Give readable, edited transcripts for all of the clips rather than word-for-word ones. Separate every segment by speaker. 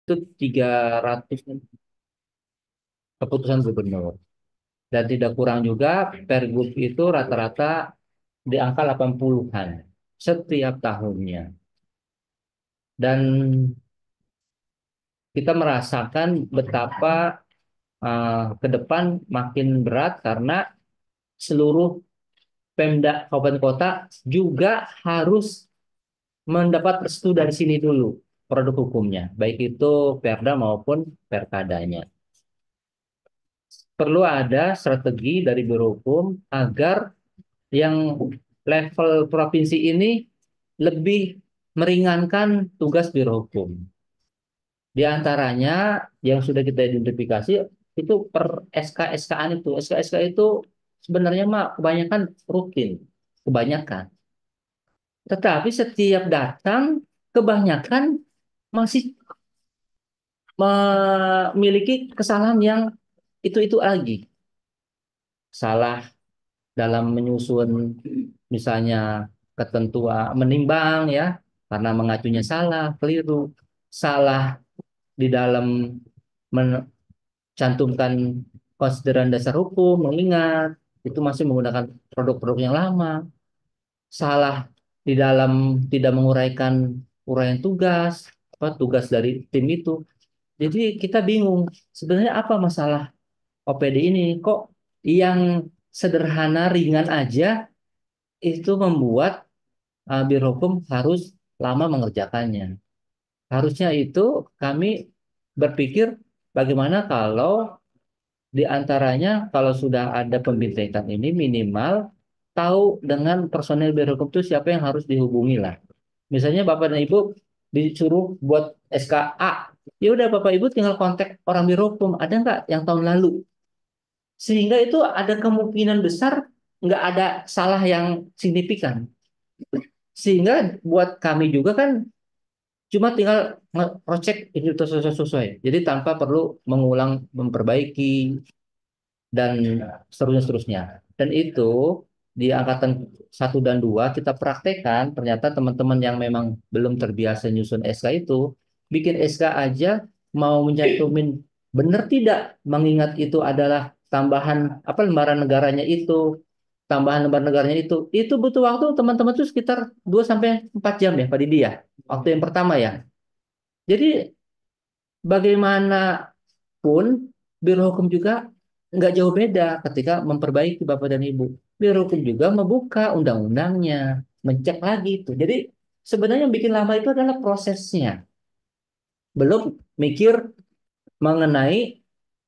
Speaker 1: itu 300 keputusan gubernur. Dan tidak kurang juga Pergub itu rata-rata di angka 80-an setiap tahunnya. Dan kita merasakan betapa ke depan makin berat karena seluruh Pemda kabupaten kota juga harus mendapat restu dari sini dulu produk hukumnya, baik itu Perda maupun Perkadanya. Perlu ada strategi dari Biro Hukum agar yang level provinsi ini lebih meringankan tugas Biro Hukum. Di antaranya yang sudah kita identifikasi itu per SK-SK-an itu. SK-SK itu sebenarnya mah kebanyakan rutin, kebanyakan. Tetapi setiap datang kebanyakan masih memiliki kesalahan yang itu-itu lagi. Salah dalam menyusun misalnya ketentuan menimbang ya karena mengacunya salah, keliru. Salah di dalam mencantumkan konsideran dasar hukum, mengingat itu masih menggunakan produk-produk yang lama. Salah di dalam tidak menguraikan uraian tugas, apa tugas dari tim itu. Jadi kita bingung sebenarnya apa masalah OPD ini? Kok yang sederhana ringan aja itu membuat Biro Hukum harus lama mengerjakannya. Harusnya itu kami berpikir bagaimana kalau di antaranya kalau sudah ada pembintekan ini minimal tahu dengan personel Biro Hukum itu siapa yang harus dihubungi lah. Misalnya Bapak dan Ibu disuruh buat SKA, ya udah Bapak Ibu tinggal kontak orang Biro Hukum, ada nggak yang tahun lalu? Sehingga itu ada kemungkinan besar nggak ada salah yang signifikan. Sehingga buat kami juga kan cuma tinggal ngecek ini sesuai. Jadi tanpa perlu mengulang memperbaiki dan seterusnya. Dan itu di angkatan 1 dan 2 kita praktekkan, ternyata teman-teman yang memang belum terbiasa nyusun SK itu, bikin SK aja mau mencantumin benar tidak, mengingat itu adalah tambahan apa lembaran negaranya itu, tambahan lembaran negaranya itu butuh waktu teman-teman itu sekitar 2 sampai 4 jam ya Pak Didi ya, waktu yang pertama ya. Jadi bagaimanapun Biro Hukum juga nggak jauh beda ketika memperbaiki Bapak dan Ibu. Biro Hukum juga membuka undang-undangnya, mencek lagi itu. Jadi sebenarnya yang bikin lama itu adalah prosesnya. Belum mikir mengenai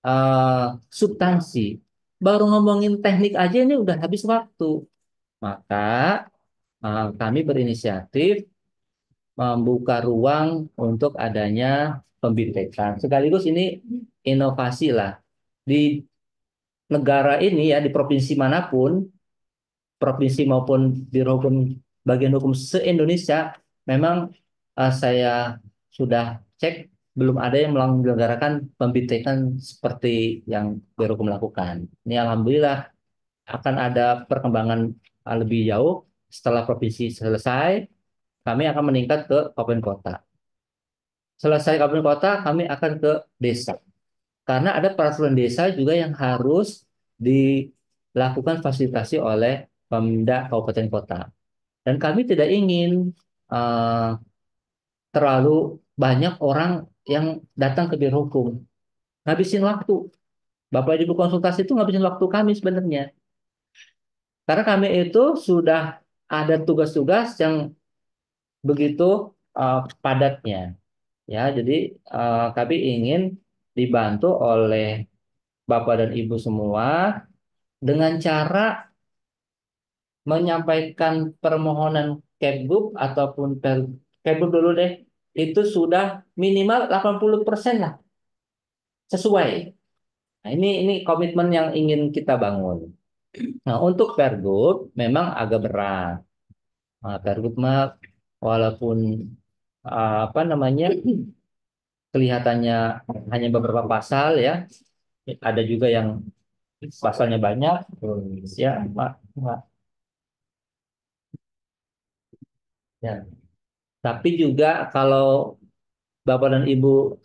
Speaker 1: eh, substansi. Baru ngomongin teknik aja ini udah habis waktu. Maka kami berinisiatif membuka ruang untuk adanya pembintekan. Sekaligus ini inovasi lah. Di negara ini ya, di provinsi manapun, provinsi maupun biro hukum, bagian hukum se-Indonesia, memang saya sudah cek, belum ada yang menyelenggarakan pembintekan seperti yang biro hukum lakukan. Ini alhamdulillah akan ada perkembangan lebih jauh setelah provinsi selesai, kami akan meningkat ke kabupaten kota. Selesai kabupaten kota, kami akan ke desa. Karena ada peraturan desa juga yang harus dilakukan fasilitasi oleh Pemda kabupaten kota. Dan kami tidak ingin eh, terlalu banyak orang yang datang ke biro hukum. Ngabisin waktu. Bapak Ibu konsultasi itu ngabisin waktu kami sebenarnya. Karena kami itu sudah ada tugas-tugas yang begitu padatnya. Ya, jadi kami ingin dibantu oleh Bapak dan Ibu semua dengan cara menyampaikan permohonan Kemduk ataupun Kemduk dulu deh, itu sudah minimal 80% lah sesuai. Nah, ini komitmen yang ingin kita bangun. Nah, untuk Pergub memang agak berat. Nah, Pergub mah walaupun apa namanya kelihatannya hanya beberapa pasal ya, ada juga yang pasalnya banyak, ya, Pak. Pak. Ya. Tapi juga kalau Bapak dan Ibu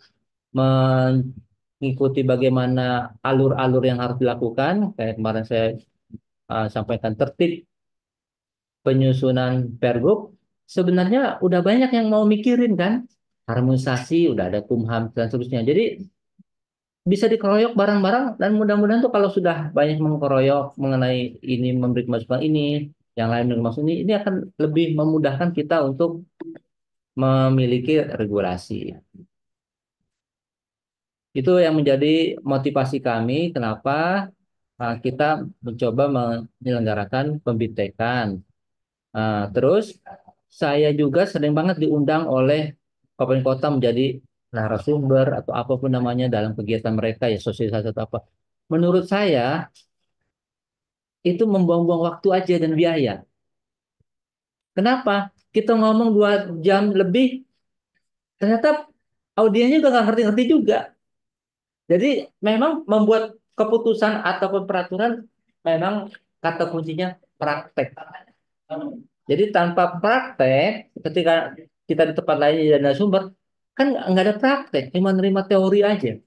Speaker 1: mengikuti bagaimana alur-alur yang harus dilakukan. Kayak kemarin saya sampaikan tertib penyusunan pergub, sebenarnya udah banyak yang mau mikirin kan, harmonisasi, udah ada Kumham dan seterusnya. Jadi bisa dikeroyok bareng-bareng dan mudah-mudahan tuh kalau sudah banyak mengkeroyok mengenai ini memberi masukan ini, yang lain memberi masukan ini akan lebih memudahkan kita untuk memiliki regulasi. Itu yang menjadi motivasi kami kenapa kita mencoba menyelenggarakan pembintekan. Terus saya juga sering banget diundang oleh kabupaten kota menjadi narasumber atau apapun namanya dalam kegiatan mereka ya sosialisasi atau apa. Menurut saya itu membuang-buang waktu aja dan biaya. Kenapa? Kita ngomong 2 jam lebih, ternyata audiennya juga nggak ngerti-ngerti juga. Jadi memang membuat keputusan ataupun peraturan memang kata kuncinya praktek. Jadi tanpa praktek, ketika kita di tempat lain jadi narasumber, kan nggak ada praktek, cuma nerima teori aja.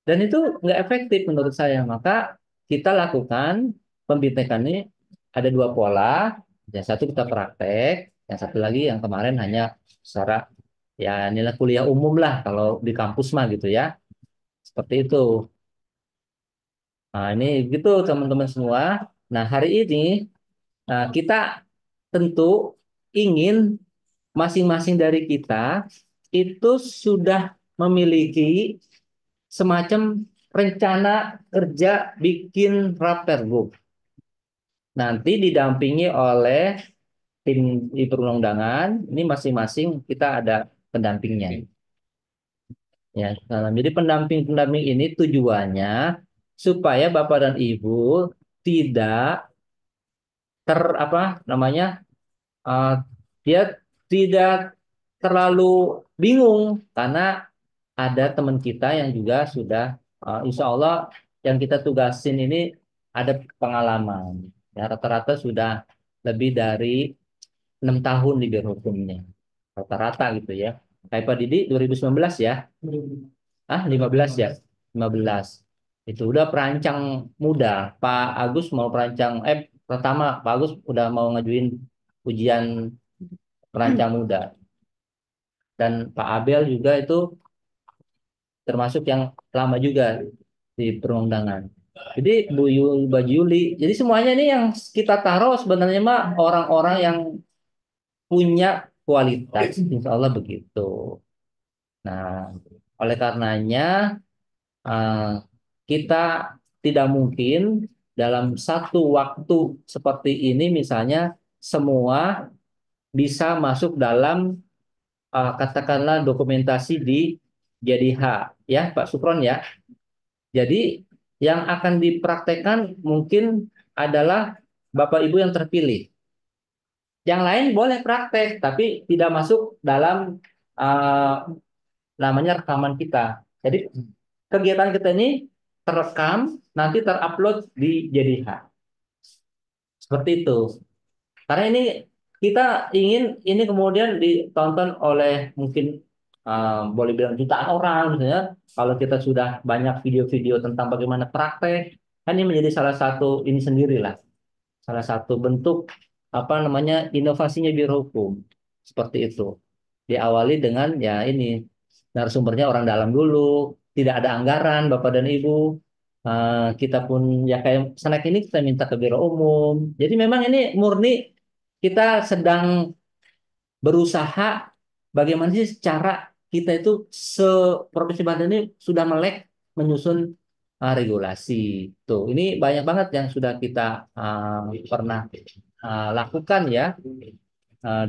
Speaker 1: Dan itu nggak efektif menurut saya. Maka kita lakukan pembintekan ini ada 2 pola. Yang satu kita praktek, yang satu lagi yang kemarin hanya secara ya nilai kuliah umum lah kalau di kampus mah gitu ya. Seperti itu. Nah, ini gitu teman-teman semua. Nah, hari ini kita tentu ingin masing-masing dari kita itu sudah memiliki semacam rencana kerja bikin Rapergub. Nanti didampingi oleh tim di perundang-undangan, ini masing-masing kita ada pendampingnya. Ya, jadi pendamping-pendamping ini tujuannya supaya Bapak dan Ibu tidak apa namanya eh, dia tidak terlalu bingung karena ada teman kita yang juga sudah insya Allah yang kita tugasin ini ada pengalaman. Ya, rata-rata sudah lebih dari 6 tahun di biro hukumnya. Rata-rata gitu ya. Kayak Pak Didi 2019 ya. 15 ya. 15. Itu udah perancang muda. Pak Agus mau perancang pertama Pak Agus udah mau ngajuin ujian perancang muda dan Pak Abel juga itu termasuk yang lama juga di perundangan. Jadi Mbak Yuli, jadi semuanya ini yang kita taruh sebenarnya mah orang-orang yang punya kualitas, insya Allah begitu. Nah, oleh karenanya eh, kita tidak mungkin dalam satu waktu seperti ini misalnya semua bisa masuk dalam katakanlah dokumentasi di JDH ya Pak Supron ya. Jadi yang akan dipraktekkan mungkin adalah Bapak Ibu yang terpilih. Yang lain boleh praktek tapi tidak masuk dalam uh, namanya rekaman kita. Jadi kegiatan kita ini terekam nanti terupload di JDH. Seperti itu. Karena ini kita ingin ini kemudian ditonton oleh mungkin boleh bilang jutaan orang misalnya. Kalau kita sudah banyak video-video tentang bagaimana praktek, kan ini menjadi salah satu ini sendirilah, salah satu bentuk apa namanya inovasinya biro hukum seperti itu. Diawali dengan ya ini narasumbernya orang dalam dulu, tidak ada anggaran Bapak dan Ibu. Kita pun ya kayak snack ini kita minta ke biro umum. Jadi memang ini murni kita sedang berusaha bagaimana sih cara kita itu seprovinsi Banten ini sudah melek menyusun regulasi. Tuh, ini banyak banget yang sudah kita pernah lakukan ya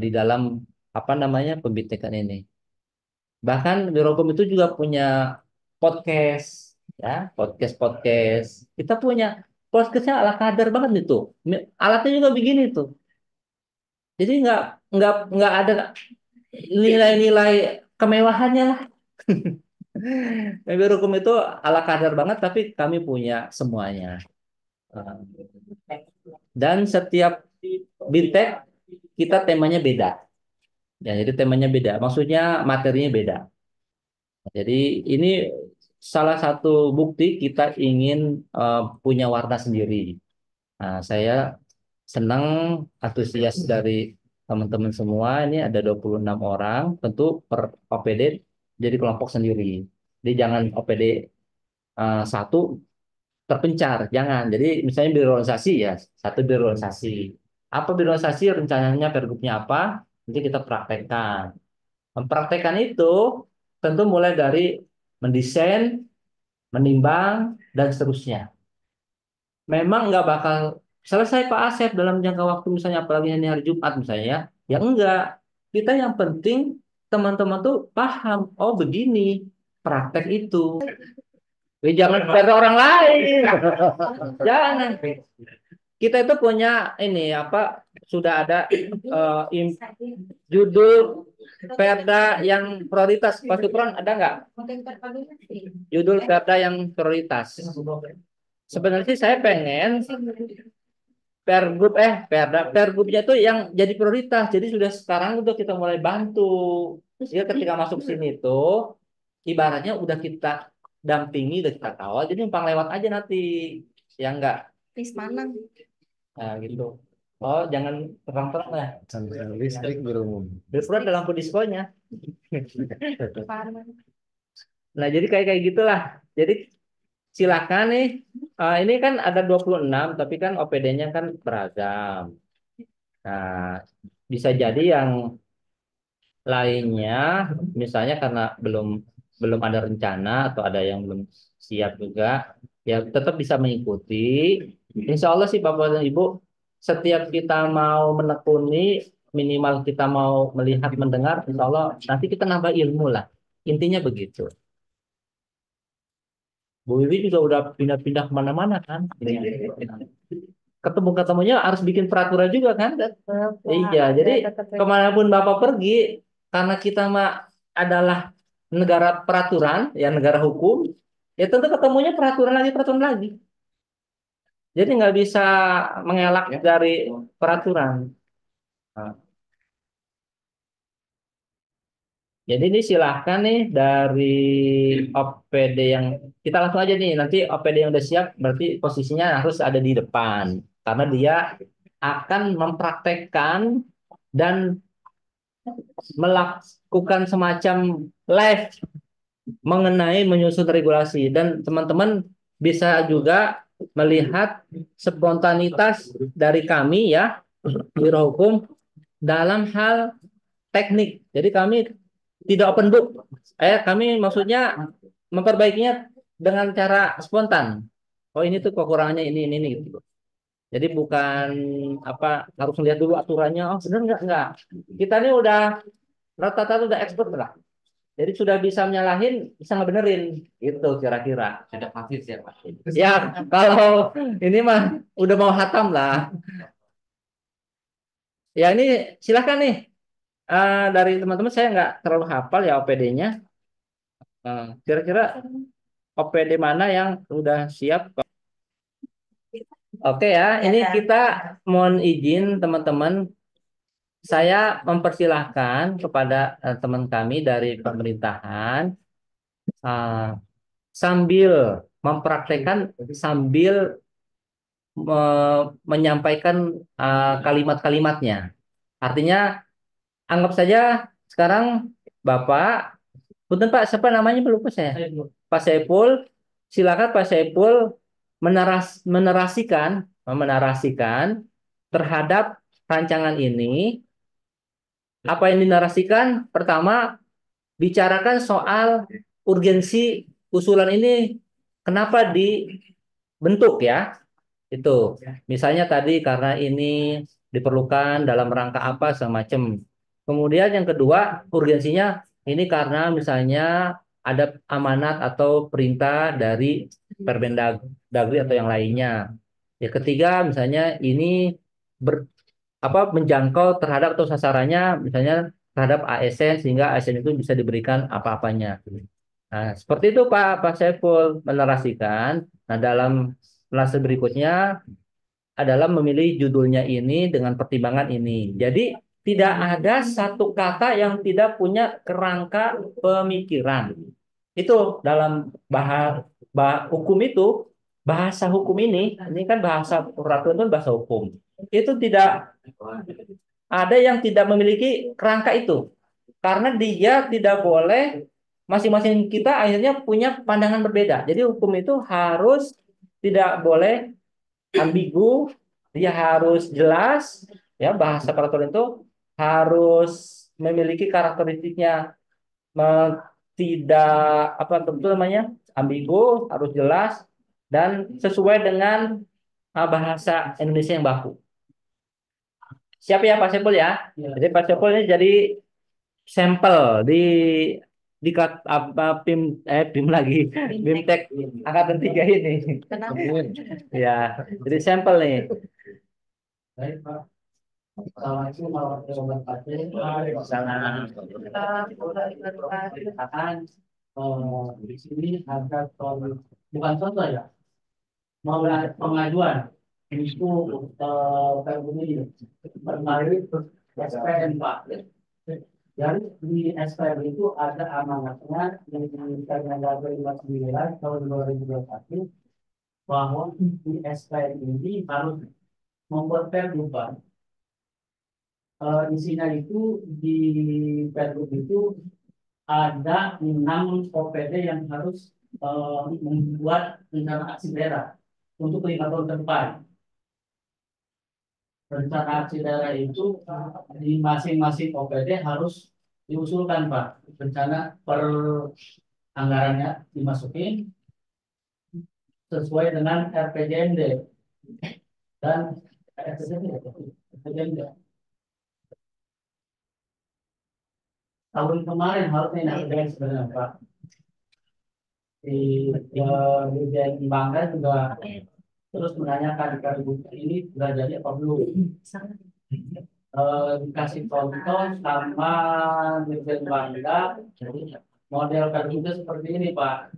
Speaker 1: di dalam apa namanya pembintekan ini. Bahkan Birokom itu juga punya podcast ya, podcast. Kita punya podcastnya ala kader banget itu. Alatnya juga begini tuh. Jadi nggak ada nilai-nilai kemewahannya lah. Mobil hukum itu ala kadar banget, tapi kami punya semuanya. Dan setiap bintek kita temanya beda. Ya, jadi temanya beda. Maksudnya materinya beda. Jadi ini salah satu bukti kita ingin punya warna sendiri. Nah, saya senang antusias dari teman-teman semua. Ini ada 26 orang, tentu per OPD jadi kelompok sendiri. Jadi jangan OPD satu terpencar, jangan. Jadi misalnya birokrasi ya, satu birokrasi. Apa birokrasi rencananya pergubnya apa? Nanti kita praktekkan. Mempraktekkan itu tentu mulai dari mendesain, menimbang, dan seterusnya. Memang nggak bakal selesai Pak Asep dalam jangka waktu misalnya apalagi ini hari Jumat misalnya ya. Ya enggak. Kita yang penting teman-teman tuh paham, oh begini praktek itu. Jangan pada orang lain. Jangan. Kita itu punya ini apa sudah ada judul perda yang prioritas. Pak Supron ada nggak? Judul perda yang prioritas. Sebenarnya sih saya pengen pergub pergubnya tuh yang jadi prioritas. Jadi sudah sekarang udah kita mulai bantu. Jadi ketika masuk sini tuh ibaratnya udah kita dampingi, udah kita kawal. Jadi numpang lewat aja nanti. Ya enggak. Mana? Nah, gitu. Oh, jangan terang-terang lah.
Speaker 2: Sampai listrik berumum.
Speaker 1: Terus ada lampu diskonya. Nah, jadi kayak kayak gitulah. Jadi silakan nih. Ini kan ada 26 tapi kan OPD-nya kan beragam. Nah, bisa jadi yang lainnya, misalnya karena belum belum ada rencana atau ada yang belum siap juga, ya tetap bisa mengikuti. Insya Allah sih Bapak dan Ibu, setiap kita mau menekuni, minimal kita mau melihat, mendengar, Insya Allah nanti kita nambah ilmu lah. Intinya begitu. Bu Wiwi juga udah pindah-pindah kemana-mana kan. Ketemu-ketemunya harus bikin peraturan juga kan. Iya, jadi kemanapun Bapak pergi, karena kita mah adalah negara peraturan, ya negara hukum, ya tentu ketemunya peraturan lagi. Jadi nggak bisa mengelak dari peraturan. Nah, jadi ini silahkan nih dari OPD yang kita langsung aja nih, nanti OPD yang udah siap berarti posisinya harus ada di depan, karena dia akan mempraktekkan dan melakukan semacam live mengenai menyusun regulasi dan teman-teman bisa juga melihat spontanitas dari kami ya Biro Hukum dalam hal teknik. Jadi kami tidak open book. Kami maksudnya memperbaikinya dengan cara spontan. Oh ini tuh kekurangannya ini gitu. Jadi bukan apa harus melihat dulu aturannya. Oh benar nggak? Kita ini udah rata-rata udah expert lah. Jadi sudah bisa menyalahin, bisa ngebenerin, gitu kira-kira. Sudah hafiz ya Pak. Ya, kalau ini mah udah mau hatam lah. Ya ini silahkan nih. Dari teman-teman saya nggak terlalu hafal ya OPD-nya. Kira-kira OPD mana yang udah siap? Oke ya, ini kita mohon izin teman-teman. Saya mempersilahkan kepada teman kami dari pemerintahan eh, sambil mempraktekkan sambil menyampaikan kalimat-kalimatnya. Artinya anggap saja sekarang Bapak, punten Pak, siapa namanya lupa saya. Pak Saiful, silakan Pak Saiful menarasikan terhadap rancangan ini. Apa yang dinarasikan? Pertama, bicarakan soal urgensi usulan ini kenapa dibentuk ya. Itu. Misalnya tadi karena ini diperlukan dalam rangka apa semacam. Kemudian yang kedua, urgensinya ini karena misalnya ada amanat atau perintah dari Permendagri atau yang lainnya. Ya ketiga, misalnya ini menjangkau terhadap atau sasarannya misalnya terhadap ASN sehingga ASN itu bisa diberikan apa-apanya. Nah, seperti itu Pak Saiful menarasikan. Nah, dalam kelas berikutnya adalah memilih judulnya ini dengan pertimbangan ini. Jadi tidak ada satu kata yang tidak punya kerangka pemikiran. Itu dalam hukum itu, bahasa hukum ini kan bahasa peraturan itu bahasa hukum. Itu tidak ada yang tidak memiliki kerangka itu. Karena dia tidak boleh, masing-masing kita akhirnya punya pandangan berbeda. Jadi hukum itu harus tidak boleh ambigu, dia harus jelas, ya bahasa peraturan itu harus memiliki karakteristiknya, tidak apa tentu namanya ambigu, harus jelas dan sesuai dengan bahasa Indonesia yang baku. Siap ya Pak Sepul ya? Jadi Pak Sepul ini jadi sampel di apa PIM lagi BIMTEK angkatan 3 ini. Kenapa? Ya, jadi sampel nih. Baik, Pak. Assalamualaikum warahmatullahi wabarakatuh. Akan di sini ada bukan contoh ya, mau ada pengajuan itu kayak begini. Kemarin SPM Pak. Jadi di SPM itu ada amanatnya yang Permendagri 59 tahun 2021 bahwa di SPM ini harus membuat pergub Pak. Isinya itu di pergub itu ada 6 OPD yang harus membuat rencana aksi daerah untuk 5 tahun ke depan. Rencana aksi daerah itu di masing-masing OPD harus diusulkan Pak. Rencana per anggarannya dimasukin sesuai dengan RPJMD dan RPJMD. Tahun kemarin harusnya ini sebenarnya Pak. Di Bangka juga terus menanyakan kartu ini sudah jadi apa belum. Dikasih contoh sama Dirjen Bangka model kartu seperti ini Pak.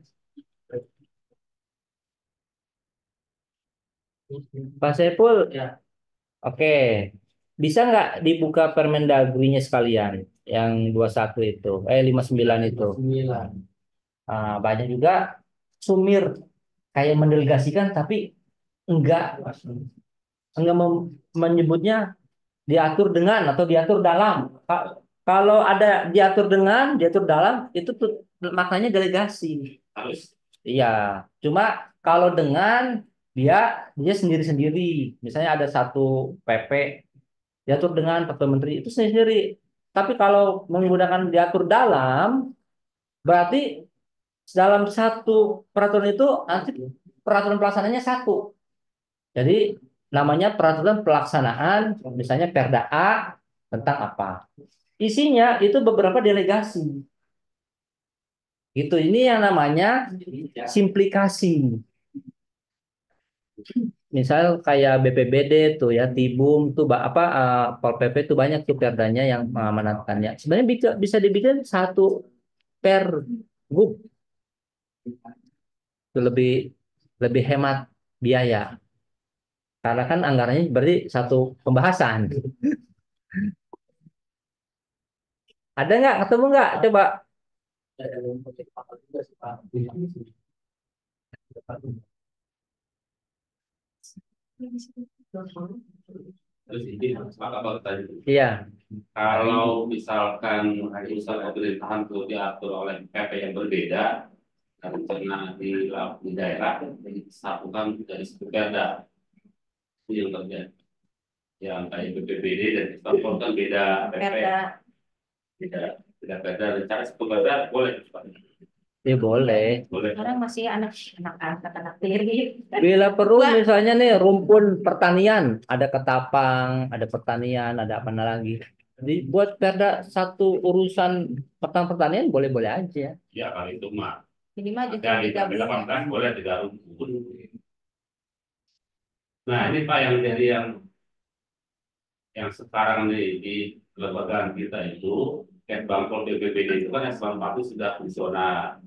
Speaker 1: Pak Saiful, ya. Oke, bisa nggak dibuka Permendagri-nya sekalian yang 21 itu, 59 itu. 59. Banyak juga sumir kayak mendelegasikan tapi enggak menyebutnya diatur dengan atau diatur dalam. Kalau ada diatur dengan, diatur dalam itu tuh maknanya delegasi. Harus. Iya, cuma kalau dengan dia dia sendiri-sendiri. Misalnya ada satu PP diatur dengan Perdana Menteri itu sendiri. Tapi kalau menggunakan diatur dalam, berarti dalam satu peraturan itu nanti peraturan pelaksananya satu. Jadi namanya peraturan pelaksanaan, misalnya Perda A tentang apa. Isinya itu beberapa delegasi. Gitu. Ini yang namanya simplikasi. Misal kayak BPBD tuh ya, Tibum tuh apa Pol PP tuh banyak tuh perdanya yang mengamanatkannya. Sebenarnya bisa dibikin satu pergub itu lebih hemat biaya. Karena kan anggarannya berarti satu pembahasan. Ada nggak? Ketemu nggak? Coba.
Speaker 3: Terus ini Pak Kabar tadi.
Speaker 1: Iya.
Speaker 3: Kalau misalkan usaha pemerintahan itu diatur oleh PP yang berbeda, rencana di daerah disatukan dari satu perda itu yang terjadi. Yang kayak BPBD dan Istanbul kan beda PP, beda beda perda rencana satu perda boleh Pak.
Speaker 1: Ya boleh.
Speaker 3: Boleh.
Speaker 4: Sekarang masih anak tiri.
Speaker 1: Bila perlu misalnya nih rumpun pertanian, ada ketapang, ada pertanian, ada apa lagi. Dibuat perda satu urusan pertanian boleh-boleh aja.
Speaker 3: Ya kalau itu mah.
Speaker 4: Minimal juga
Speaker 3: Ada di KP 18 boleh 3 rumpun. Nah ini Pak yang jadi yang sekarang nih di kelembagaan kita itu Bangpol BPBD itu kan S1 itu sudah fungsional.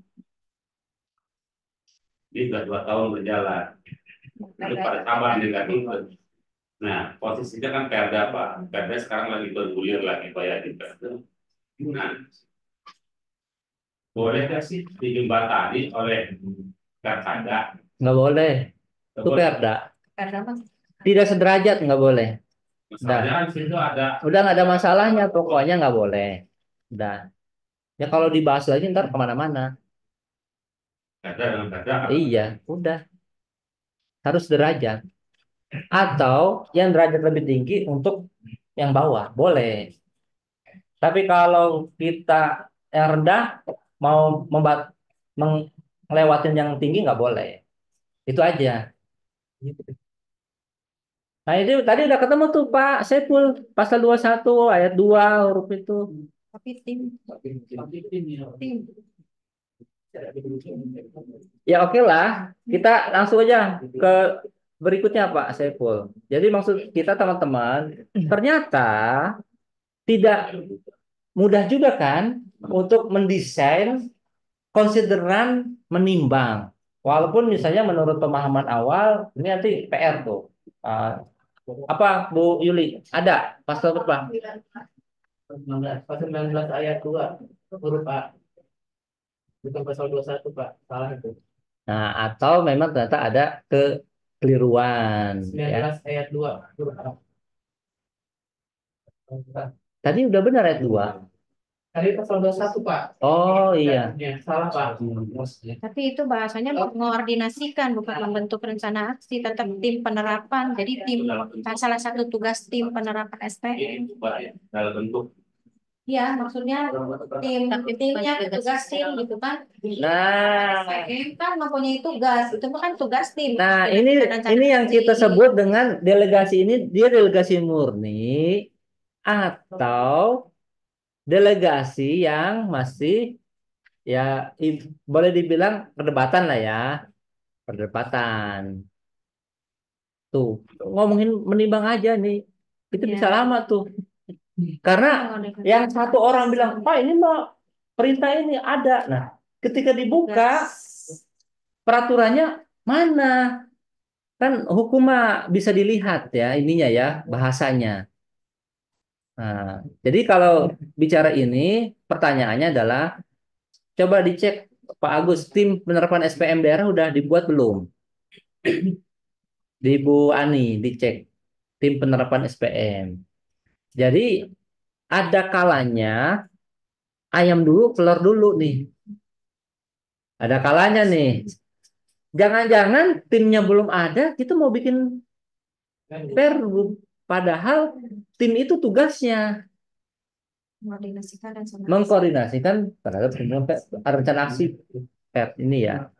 Speaker 3: Ini sudah 2 tahun berjalan. Itu pada sabar nih kan. Nah posisinya kan Perda Pak. Perda sekarang lagi bergulir lagi Pak ya di Perda. Nah boleh nggak sih dijembatani oleh Kartada?
Speaker 1: Nggak boleh. Itu
Speaker 3: Boleh.
Speaker 1: perda.
Speaker 4: Karena apa?
Speaker 1: Tidak sederajat nggak boleh.
Speaker 3: Masalahnya kan situ ada
Speaker 1: Udah nggak ada masalahnya, pokoknya nggak boleh. Udah. Ya kalau dibahas lagi ntar kemana-mana.
Speaker 3: Karda dengan Karda.
Speaker 1: Iya, udah. Harus derajat. Atau yang derajat lebih tinggi untuk yang bawah, boleh. Tapi kalau kita yang rendah mau melewatin yang tinggi nggak boleh. Itu aja. Nah itu tadi udah ketemu tuh Pak Saiful pasal 21 ayat 2 huruf itu.
Speaker 4: Tapi tim
Speaker 1: Ya oke lah, kita langsung aja ke berikutnya Pak Saiful. Jadi maksud kita teman-teman, ternyata tidak mudah juga kan untuk mendesain konsideran menimbang. Walaupun misalnya menurut pemahaman awal, ini nanti PR tuh. Uh, apa Bu Yuli? Ada pasal berapa? 19, pasal 19 ayat 2 huruf A. Bukan pasal 21 Pak. Salah itu. Nah, atau memang ternyata ada kekeliruan. 19 ya. Ayat 2 huruf A. Tadi udah benar ayat 2. Tadi pasal 21 Pak. Oh iya. Salah Pak.
Speaker 4: tapi itu bahasanya mengoordinasikan bukan membentuk rencana aksi, tetap tim penerapan. Jadi tim salah satu tugas tim penerapan SPM.
Speaker 3: Dalam bentuk
Speaker 4: Ya, maksudnya timnya tugas tim gitu kan.
Speaker 1: Nah,
Speaker 4: SPM kan mempunyai tugas, itu bukan tugas tim.
Speaker 1: nah
Speaker 4: Tidak
Speaker 1: ini
Speaker 4: ada rencana
Speaker 1: ini yang
Speaker 4: aksi.
Speaker 1: kita sebut dengan delegasi ini dia delegasi murni atau delegasi yang masih ya boleh dibilang perdebatan lah ya, perdebatan. Tuh, ngomongin menimbang aja nih. Itu bisa
Speaker 4: Ya.
Speaker 1: lama tuh. Karena yang satu orang bilang, "Pak, ini mah perintah ini ada." Nah, ketika dibuka peraturannya mana? Kan hukum mah bisa dilihat ya ininya ya, bahasanya. Nah, jadi kalau bicara ini, pertanyaannya adalah coba dicek Pak Agus, tim penerapan SPM daerah udah dibuat belum? Di Bu Ani dicek tim penerapan SPM. Jadi ada kalanya ayam dulu, telur dulu nih. Ada kalanya nih. Jangan-jangan timnya belum ada, kita mau bikin perbu. Padahal tim itu tugasnya
Speaker 4: Mengkoordinasikan dan sama.
Speaker 1: mengkoordinasikan terhadap rencana aksi ini ya.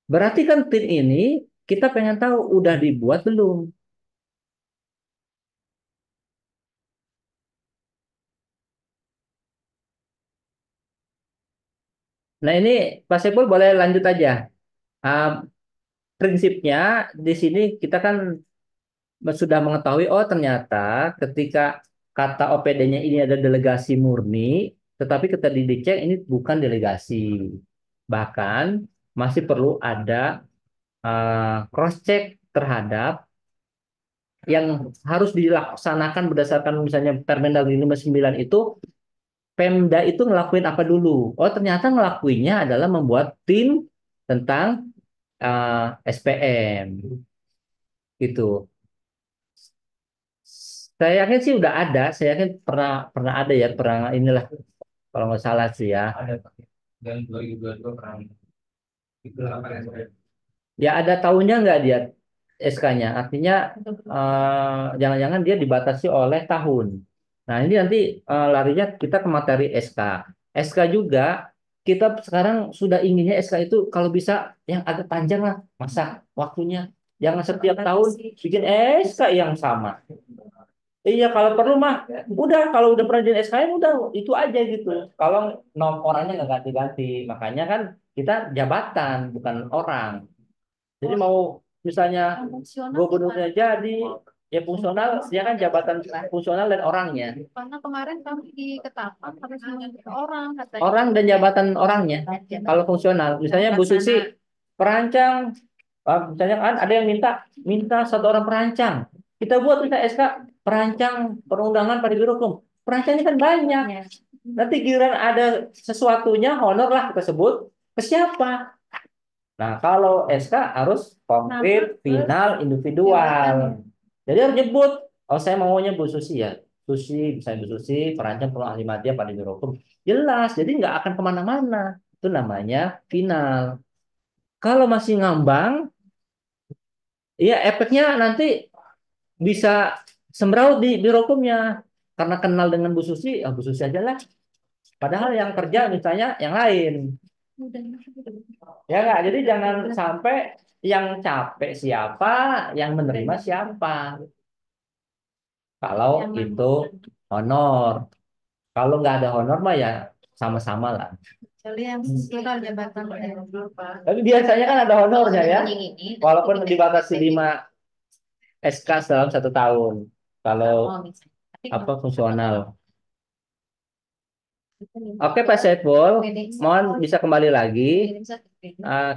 Speaker 1: Berarti kan tim ini kita pengen tahu udah dibuat belum? Nah ini Pak Sepul boleh lanjut aja. Ah, prinsipnya di sini kita kan sudah mengetahui oh ternyata ketika kata OPD-nya ini ada delegasi murni, tetapi ketika dicek ini bukan delegasi. Bahkan masih perlu ada cross check terhadap yang harus dilaksanakan berdasarkan misalnya Permendagri 59 itu Pemda itu ngelakuin apa dulu? Oh, ternyata ngelakuinnya adalah membuat tim tentang SPM gitu. Saya yakin sih udah ada, saya yakin pernah pernah ada ya, pernah inilah kalau nggak salah sih ya. Ada dan 2022 pernah itu apa SPM. Ya ada tahunnya nggak dia SK-nya? Artinya jangan-jangan dia dibatasi oleh tahun. Nah ini nanti larinya kita ke materi SK. SK juga kita sekarang sudah inginnya SK itu kalau bisa yang agak panjang lah masa waktunya. Jangan setiap tahun bikin SK yang sama. Iya kalau perlu mah udah kalau udah pernah jadi SKM udah itu aja gitu. Kalau nom orangnya nggak ganti-ganti, makanya kan kita jabatan bukan orang. Jadi mau misalnya
Speaker 4: Fungsional
Speaker 1: gubernurnya jadi ya fungsional dia kan jabatan fungsional dan orangnya.
Speaker 4: karena kemarin kami di Ketapang harus mengikuti orang katanya.
Speaker 1: Orang dan jabatan orangnya. Kalau fungsional, misalnya Bu Susi perancang, misalnya kan ada yang minta satu orang perancang. Kita buat kita SK perancang perundangan pada biro hukum. Perancangnya kan banyak. Nanti giliran ada sesuatunya honor lah kita sebut ke siapa. Nah, kalau SK harus konkret, final, individual. Jadi harus nyebut, oh saya maunya Bu Susi ya. Susi, misalnya Bu Susi, perancang peluang ahli madya pada biro hukum. Jelas, jadi nggak akan kemana-mana. Itu namanya final. Kalau masih ngambang, ya efeknya nanti bisa sembraut di biro hukumnya. Karena kenal dengan Bu Susi, ya Bu Susi aja lah. Padahal yang kerja misalnya yang lain. Ya nggak, jadi jangan sampai yang capek siapa, yang menerima siapa. Kalau itu honor. Kalau nggak ada honor mah ya sama-sama lah.
Speaker 4: Kecuali yang sesuai jabatan
Speaker 1: Tapi biasanya kan ada honornya ya. Walaupun dibatasi 5 SK dalam 1 tahun. Kalau apa fungsional. Oke Pak Saiful, mohon bisa kembali lagi.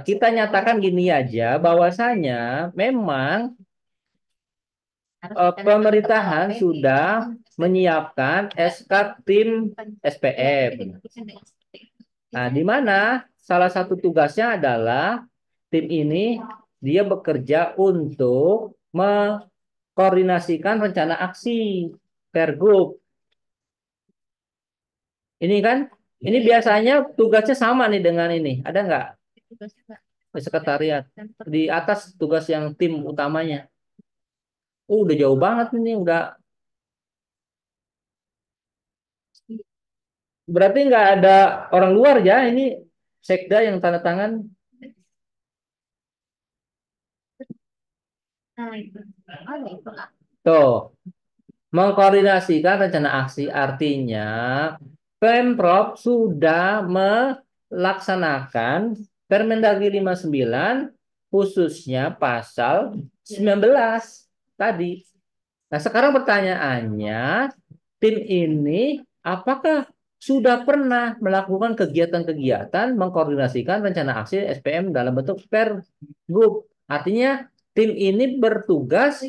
Speaker 1: Kita nyatakan gini aja, bahwasanya memang pemerintahan sudah menyiapkan SK tim SPM. Nah, di mana salah satu tugasnya adalah tim ini dia bekerja untuk mengkoordinasikan rencana aksi Pergub. Ini kan, ini biasanya tugasnya sama nih dengan ini. Ada nggak di sekretariat? Di atas tugas yang tim utamanya. Udah jauh banget ini, udah. Berarti nggak ada orang luar ya, ini sekda yang tanda tangan. Tuh, mengkoordinasikan rencana aksi artinya Pemprov sudah melaksanakan Permendagri 59 khususnya pasal 19 tadi. Nah, sekarang pertanyaannya, tim ini apakah sudah pernah melakukan kegiatan-kegiatan mengkoordinasikan rencana aksi SPM dalam bentuk Pergub? Artinya tim ini bertugas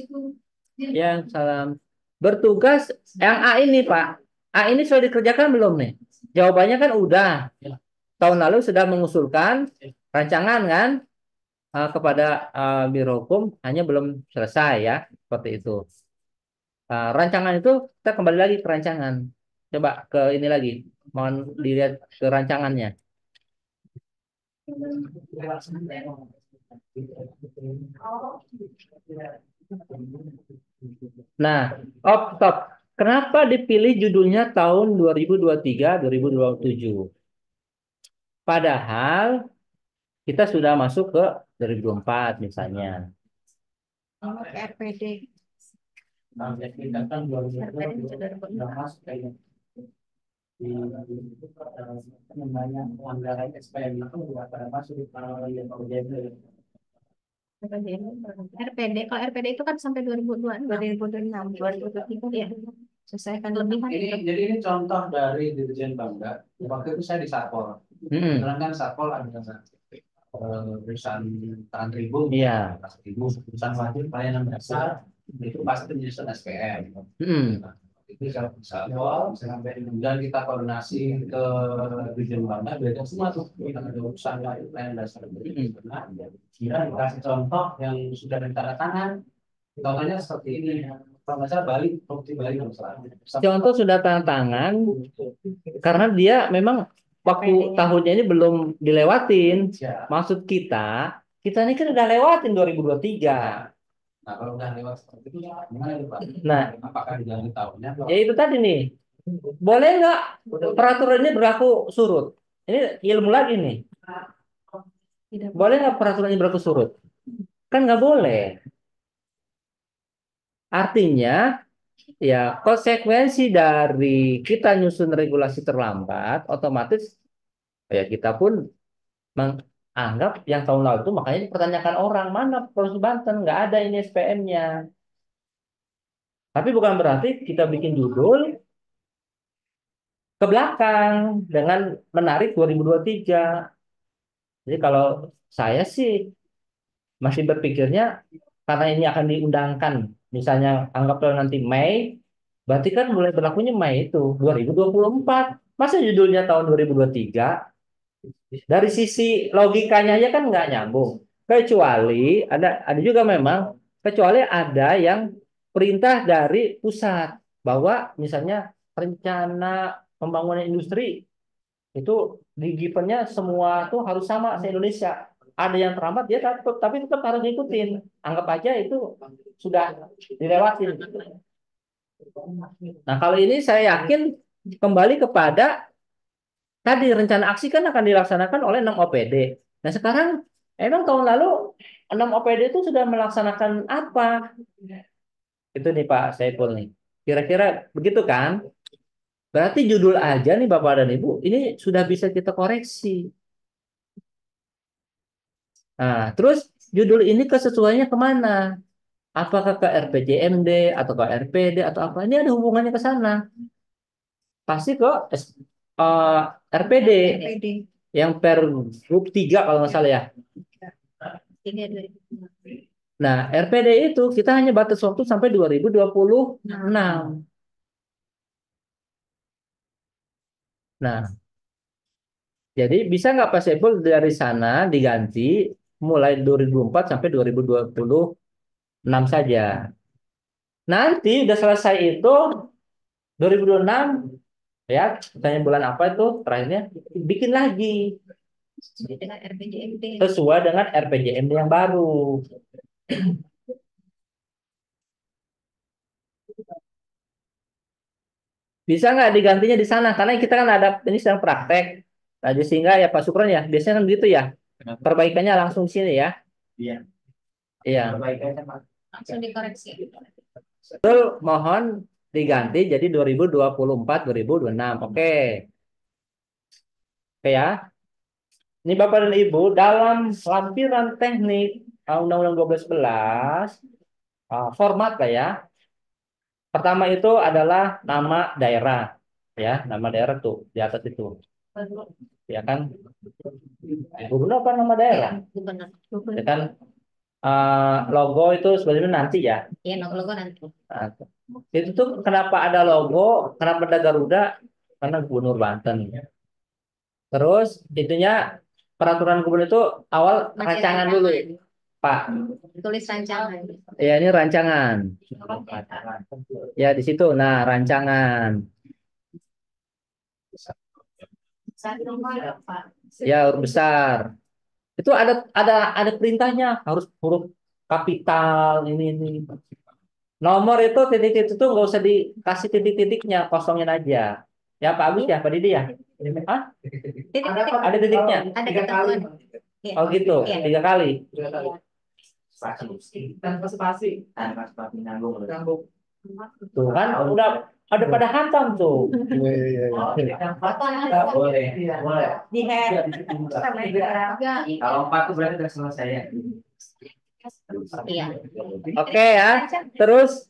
Speaker 1: yang salam bertugas yang A ini Pak. A ini sudah dikerjakan belum nih? Jawabannya kan udah. Tahun lalu sudah mengusulkan rancangan kan kepada Biro Hukum, hanya belum selesai ya, seperti itu. Rancangan itu kita kembali lagi ke rancangan. Coba ke ini lagi. Mohon dilihat ke rancangannya. Nah, stop. Kenapa dipilih judulnya tahun 2023-2027? Padahal kita sudah masuk ke 2024 misalnya.
Speaker 4: RPD.
Speaker 2: Kita kan 2022 sudah masuk kayaknya. Di namanya anggaran SPM itu sudah pada masuk di yang OJT.
Speaker 4: RPD, kalau RPD itu kan sampai 2002, 2026, 2023 ya. Selesaikan lebih
Speaker 2: Jadi ini contoh dari Dirjen Bangga. Waktu itu saya di Satpol. Kebetulan kan Satpol ada perusahaan Tahan Tribun,
Speaker 1: Iya.
Speaker 2: perusahaan wajib pelayanan dasar itu pasti menyusun SPM. Itu kalau Satpol sampai kemudian kita koordinasi ke Dirjen Bangga, beda semua tuh kita ada urusan pelayanan dasar. Kira dikasih contoh yang sudah ditandatangan, contohnya seperti ini. Kalau nggak salah Bali, properti Bali kalau salah.
Speaker 1: Contoh sudah tanda tangan karena dia memang waktu tahunnya ini belum dilewatin. Maksud kita ini kan udah lewatin 2023.
Speaker 2: Nah, kalau udah lewat seperti itu, gimana itu Pak?
Speaker 1: Nah,
Speaker 2: Apakah diganti tahunnya?
Speaker 1: ya itu tadi nih. Boleh nggak peraturan ini berlaku surut? Ini ilmu lagi nih. Boleh nggak peraturan ini berlaku surut? Kan nggak boleh. Artinya, ya konsekuensi dari kita nyusun regulasi terlambat, otomatis ya kita pun menganggap yang tahun lalu itu makanya dipertanyakan orang mana Provinsi Banten nggak ada ini SPM-nya. Tapi bukan berarti kita bikin judul ke belakang dengan menarik 2023. Jadi kalau saya sih masih berpikirnya karena ini akan diundangkan, misalnya anggaplah nanti Mei, berarti kan mulai berlakunya Mei itu 2024. Masa judulnya tahun 2023? Dari sisi logikanya aja kan nggak nyambung. Kecuali ada juga memang kecuali ada yang perintah dari pusat bahwa misalnya rencana pembangunan industri itu di givennya semua tuh harus sama se Indonesia. Ada yang terlambat dia tapi tetap harus ngikutin. Anggap aja itu sudah dilewatin. Nah, kalau ini saya yakin kembali kepada tadi rencana aksi kan akan dilaksanakan oleh 6 OPD. Nah, sekarang emang tahun lalu 6 OPD itu sudah melaksanakan apa? Itu nih Pak Saiful nih. Kira-kira begitu kan? Berarti judul aja nih Bapak dan Ibu, ini sudah bisa kita koreksi. Nah, terus judul ini kesesuaiannya kemana? Apakah ke RPJMD atau ke RPD atau apa? Ini ada hubungannya ke sana. Pasti ke eh, RPD
Speaker 4: PD.
Speaker 1: yang per grup 3 kalau nggak salah ya.
Speaker 4: Tiga dari
Speaker 1: Nah, RPD itu kita hanya batas waktu sampai 2026. Nah, jadi bisa nggak Pak Saiful dari sana diganti mulai 2024 sampai 2026 saja. Nanti udah selesai itu 2026 ya, misalnya bulan apa itu terakhirnya bikin lagi
Speaker 4: dengan RPJMD.
Speaker 1: sesuai dengan RPJMD yang baru. Bisa nggak digantinya di sana? Karena kita kan ada ini sedang praktek. Nah, jadi sehingga ya Pak Sukron ya, biasanya kan gitu ya. Perbaikannya langsung di sini ya.
Speaker 2: Iya.
Speaker 1: Iya.
Speaker 2: Perbaikannya Pak.
Speaker 4: Langsung dikoreksi.
Speaker 1: Mohon diganti jadi 2024 2026. Oke. Oke ya. Ini Bapak dan Ibu dalam lampiran teknik Undang-Undang 1211 format lah ya. Pertama itu adalah nama daerah ya, nama daerah tuh di atas itu. Ya kan? Gubernur apa nama daerah?
Speaker 4: Gubernur.
Speaker 1: Ya kan? Logo itu sebenarnya nanti ya.
Speaker 4: Iya, logo nanti.
Speaker 1: Nah, itu tuh kenapa ada logo, kenapa ada Garuda? Karena Gubernur Banten. Terus itunya peraturan gubernur itu awal
Speaker 4: Masih
Speaker 1: rancangan dulu, Pak.
Speaker 4: Tulis rancangan.
Speaker 1: Ya ini rancangan. Ya di situ. Nah rancangan. Ya huruf besar. Itu ada perintahnya harus huruf kapital ini. Nomor itu titik-titik itu nggak usah dikasih titik-titiknya, kosongin aja. Ya Pak Agus ya, Pak Didi ya. Hah?
Speaker 4: Titik-titik.
Speaker 1: Ada titiknya.
Speaker 4: Ada ketentuan. Iya.
Speaker 1: Oh gitu,
Speaker 4: Iya.
Speaker 1: 3 kali.
Speaker 2: Tanpa spasi. Tanpa spasi nyambung.
Speaker 1: Tuh kan udah ada pada hantam tuh.
Speaker 2: Boleh. Boleh.
Speaker 4: Di head.
Speaker 2: Kalau 4 tuh berarti udah selesai ya.
Speaker 4: Iya.
Speaker 1: Oke ya. Terus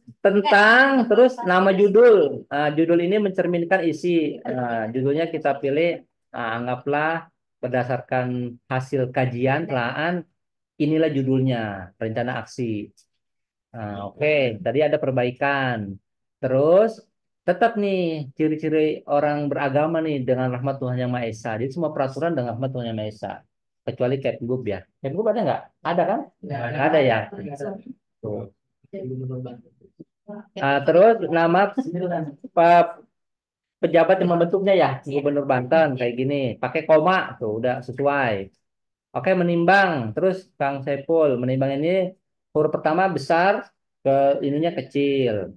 Speaker 1: nama judul. Nah, judul ini mencerminkan isi. Nah, judulnya kita pilih. Nah, anggaplah berdasarkan hasil kajian telaah inilah judulnya rencana aksi. Nah, oke, tadi ada perbaikan. Terus tetap nih ciri-ciri orang beragama nih dengan rahmat Tuhan Yang Maha Esa. Jadi semua peraturan dengan rahmat Tuhan Yang Maha Esa. Kecuali Kepgub ya. Kepgub ada nggak? Ada kan? Ada ya. Tuh. Terus nama pejabat yang membentuknya ya, Gubernur Banten kayak gini. Pakai koma tuh udah sesuai. Oke, menimbang. Terus Kang Saiful, menimbang ini huruf pertama besar, ke ininya kecil.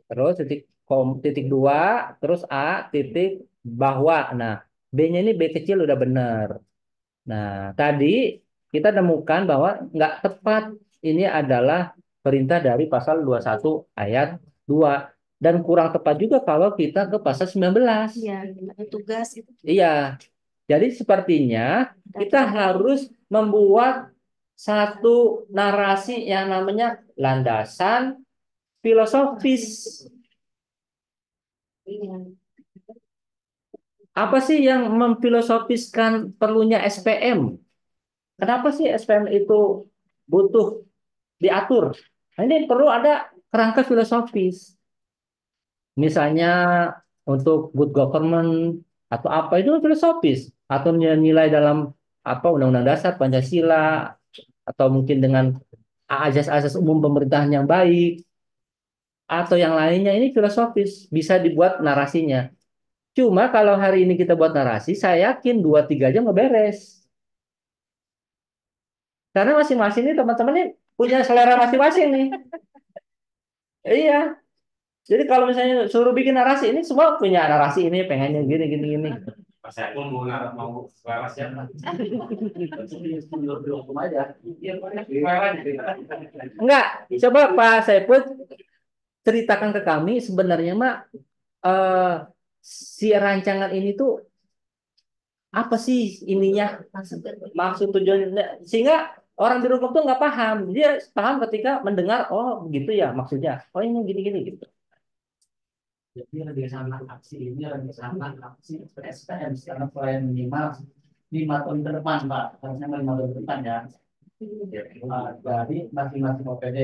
Speaker 1: Terus titik 2, terus A titik bahwa. Nah, B-nya ini B kecil udah benar. Nah, tadi kita temukan bahwa nggak tepat ini adalah perintah dari pasal 21 ayat 2. Dan kurang tepat juga kalau kita ke pasal 19.
Speaker 4: Iya, ada tugas itu.
Speaker 1: Iya, jadi sepertinya kita harus membuat satu narasi yang namanya landasan filosofis.
Speaker 4: Iya.
Speaker 1: Apa sih yang memfilosofiskan perlunya SPM? Kenapa sih SPM itu butuh diatur? Nah, ini perlu ada kerangka filosofis. Misalnya untuk good government, atau apa itu filosofis, atau nilai dalam apa Undang-Undang Dasar Pancasila, atau mungkin dengan asas-asas umum pemerintahan yang baik, atau yang lainnya ini filosofis, bisa dibuat narasinya. Cuma kalau hari ini kita buat narasi, saya yakin 2-3 jam nggak beres. Karena masing-masing ini teman-teman ini punya selera masing-masing nih. Iya. Jadi kalau misalnya suruh bikin narasi ini semua punya narasi ini pengennya gini gini gini.
Speaker 3: Pas saya pun mau selaras ya.
Speaker 1: Enggak, coba Pak Saipul ceritakan ke kami sebenarnya Mak eh, si rancangan ini tuh apa sih ininya maksud tujuannya sehingga orang di hukum tuh nggak paham dia paham ketika mendengar oh begitu ya maksudnya oh ini gini gini gitu.
Speaker 2: Jadi rencana aksi ini rencana aksi SPM secara pelayan minimal 5 tahun ke depan, Pak. Harusnya 5 tahun ke depan ya. Dari masing-masing OPD.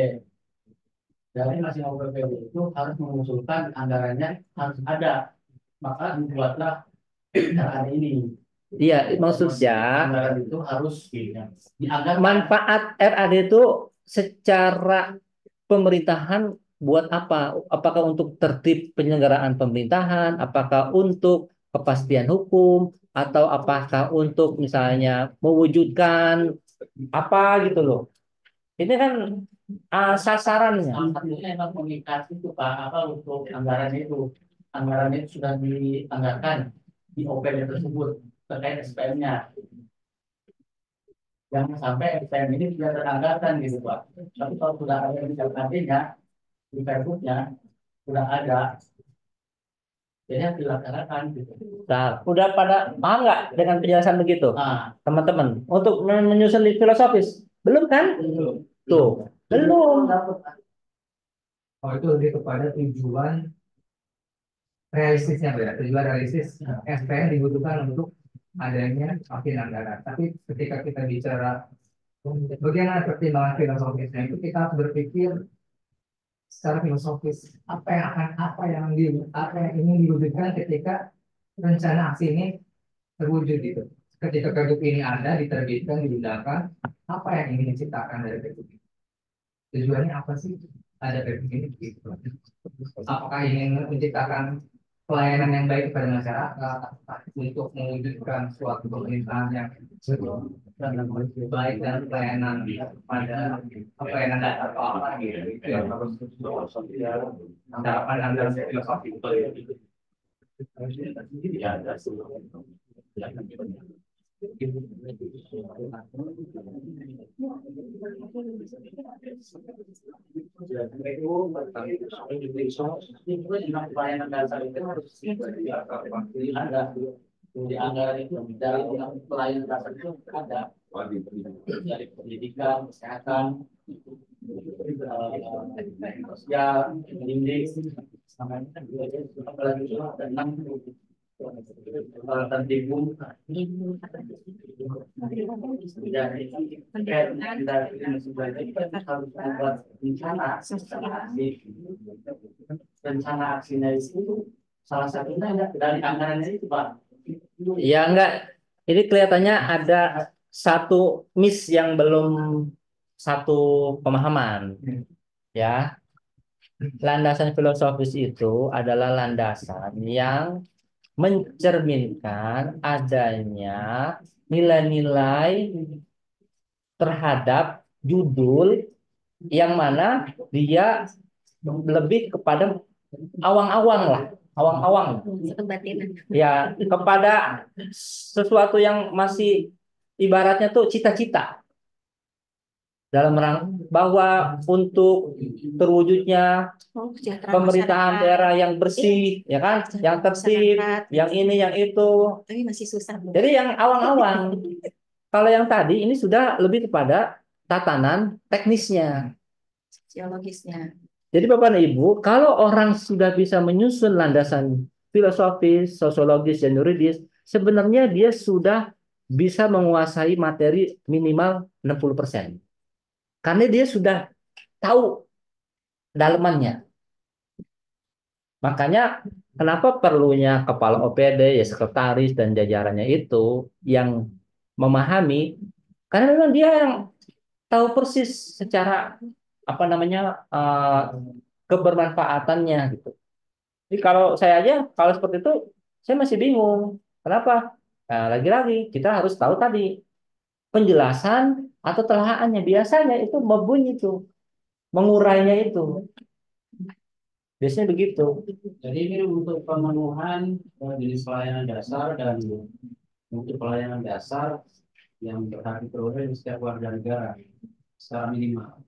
Speaker 2: Dari masing-masing OPD itu harus mengusulkan anggarannya harus ada. Maka dibuatlah RAD ini.
Speaker 1: Iya maksudnya
Speaker 2: Anggaran itu harus dianggarkan.
Speaker 1: manfaat RAD itu secara pemerintahan buat apa? Apakah untuk tertib penyelenggaraan pemerintahan? Apakah untuk kepastian hukum? Atau apakah untuk misalnya mewujudkan apa gitu loh? Ini kan sasarannya.
Speaker 2: Salah satunya memang komunikasi itu Pak, apa untuk anggaran itu. Anggaran itu sudah dianggarkan di OPD tersebut terkait SPM-nya. Jangan sampai SPM ini tidak teranggarkan gitu Pak. Tapi kalau sudah ada di nantinya di Perputnya sudah ada, jadi harus dilaksanakan gitu.
Speaker 1: Nah, udah pada paham nggak dengan penjelasan begitu,
Speaker 2: Nah,
Speaker 1: teman-teman? Untuk menyusun filosofis, belum kan? Tuh, belum.
Speaker 5: Oh itu lebih kepada tujuan realistisnya, ya. Tujuan realistis SPM dibutuhkan untuk adanya makin anggaran. Tapi ketika kita bicara bagaimana pertimbangan filosofisnya itu kita harus berpikir secara filosofis apa yang ingin diwujudkan ketika rencana aksi ini terwujud gitu. Ketika pergub ini ada diterbitkan digunakan apa yang ingin diciptakan dari pergub ini? Tujuannya apa sih? Ada pergub ini gitu. Apakah ingin menciptakan pelayanan yang baik kepada masyarakat untuk mewujudkan suatu pemerintahan yang baik dan pelayanan pada pelayanan dasar atau apa gitu itu yang harus harapan anda filosofi itu
Speaker 3: Ya, ada
Speaker 2: pelayanan dasar itu harus ada di anggaran itu dari pelayanan dasar itu ada dari pendidikan, kesehatan, sosial, pendidik, apalagi itu ada 6 peralatan timbun harus membuat rencana aksinya itu salah satunya dari anggarannya itu Pak.
Speaker 1: Ya enggak. Ini kelihatannya ada satu miss yang belum satu pemahaman. Ya, landasan filosofis itu adalah landasan yang mencerminkan adanya nilai-nilai terhadap judul yang mana dia lebih kepada awang-awang lah, awang-awang. Ya, kepada sesuatu yang masih ibaratnya tuh cita-cita dalam bahwa untuk terwujudnya pemerintahan daerah yang bersih, ya kan, yang tertib, yang ini, yang itu.
Speaker 4: Tapi masih susah.
Speaker 1: Jadi yang awang-awang. Kalau yang tadi ini sudah lebih kepada tatanan teknisnya,
Speaker 4: Sosiologisnya.
Speaker 1: jadi Bapak dan Ibu, kalau orang sudah bisa menyusun landasan filosofis, sosiologis, dan yuridis, sebenarnya dia sudah bisa menguasai materi minimal 60%. Karena dia sudah tahu dalemannya. Makanya Kenapa perlunya kepala OPD, ya sekretaris dan jajarannya itu yang memahami, karena memang dia yang tahu persis secara apa namanya kebermanfaatannya gitu. Jadi kalau saya aja kalau seperti itu saya masih bingung. Kenapa? Nah, lagi-lagi kita harus tahu tadi penjelasan atau telahannya. Biasanya itu membunyi itu, mengurainya itu. Biasanya begitu.
Speaker 2: Jadi ini untuk pemenuhan jenis pelayanan dasar dan untuk pelayanan dasar yang berhak diperoleh di setiap warga negara secara minimal.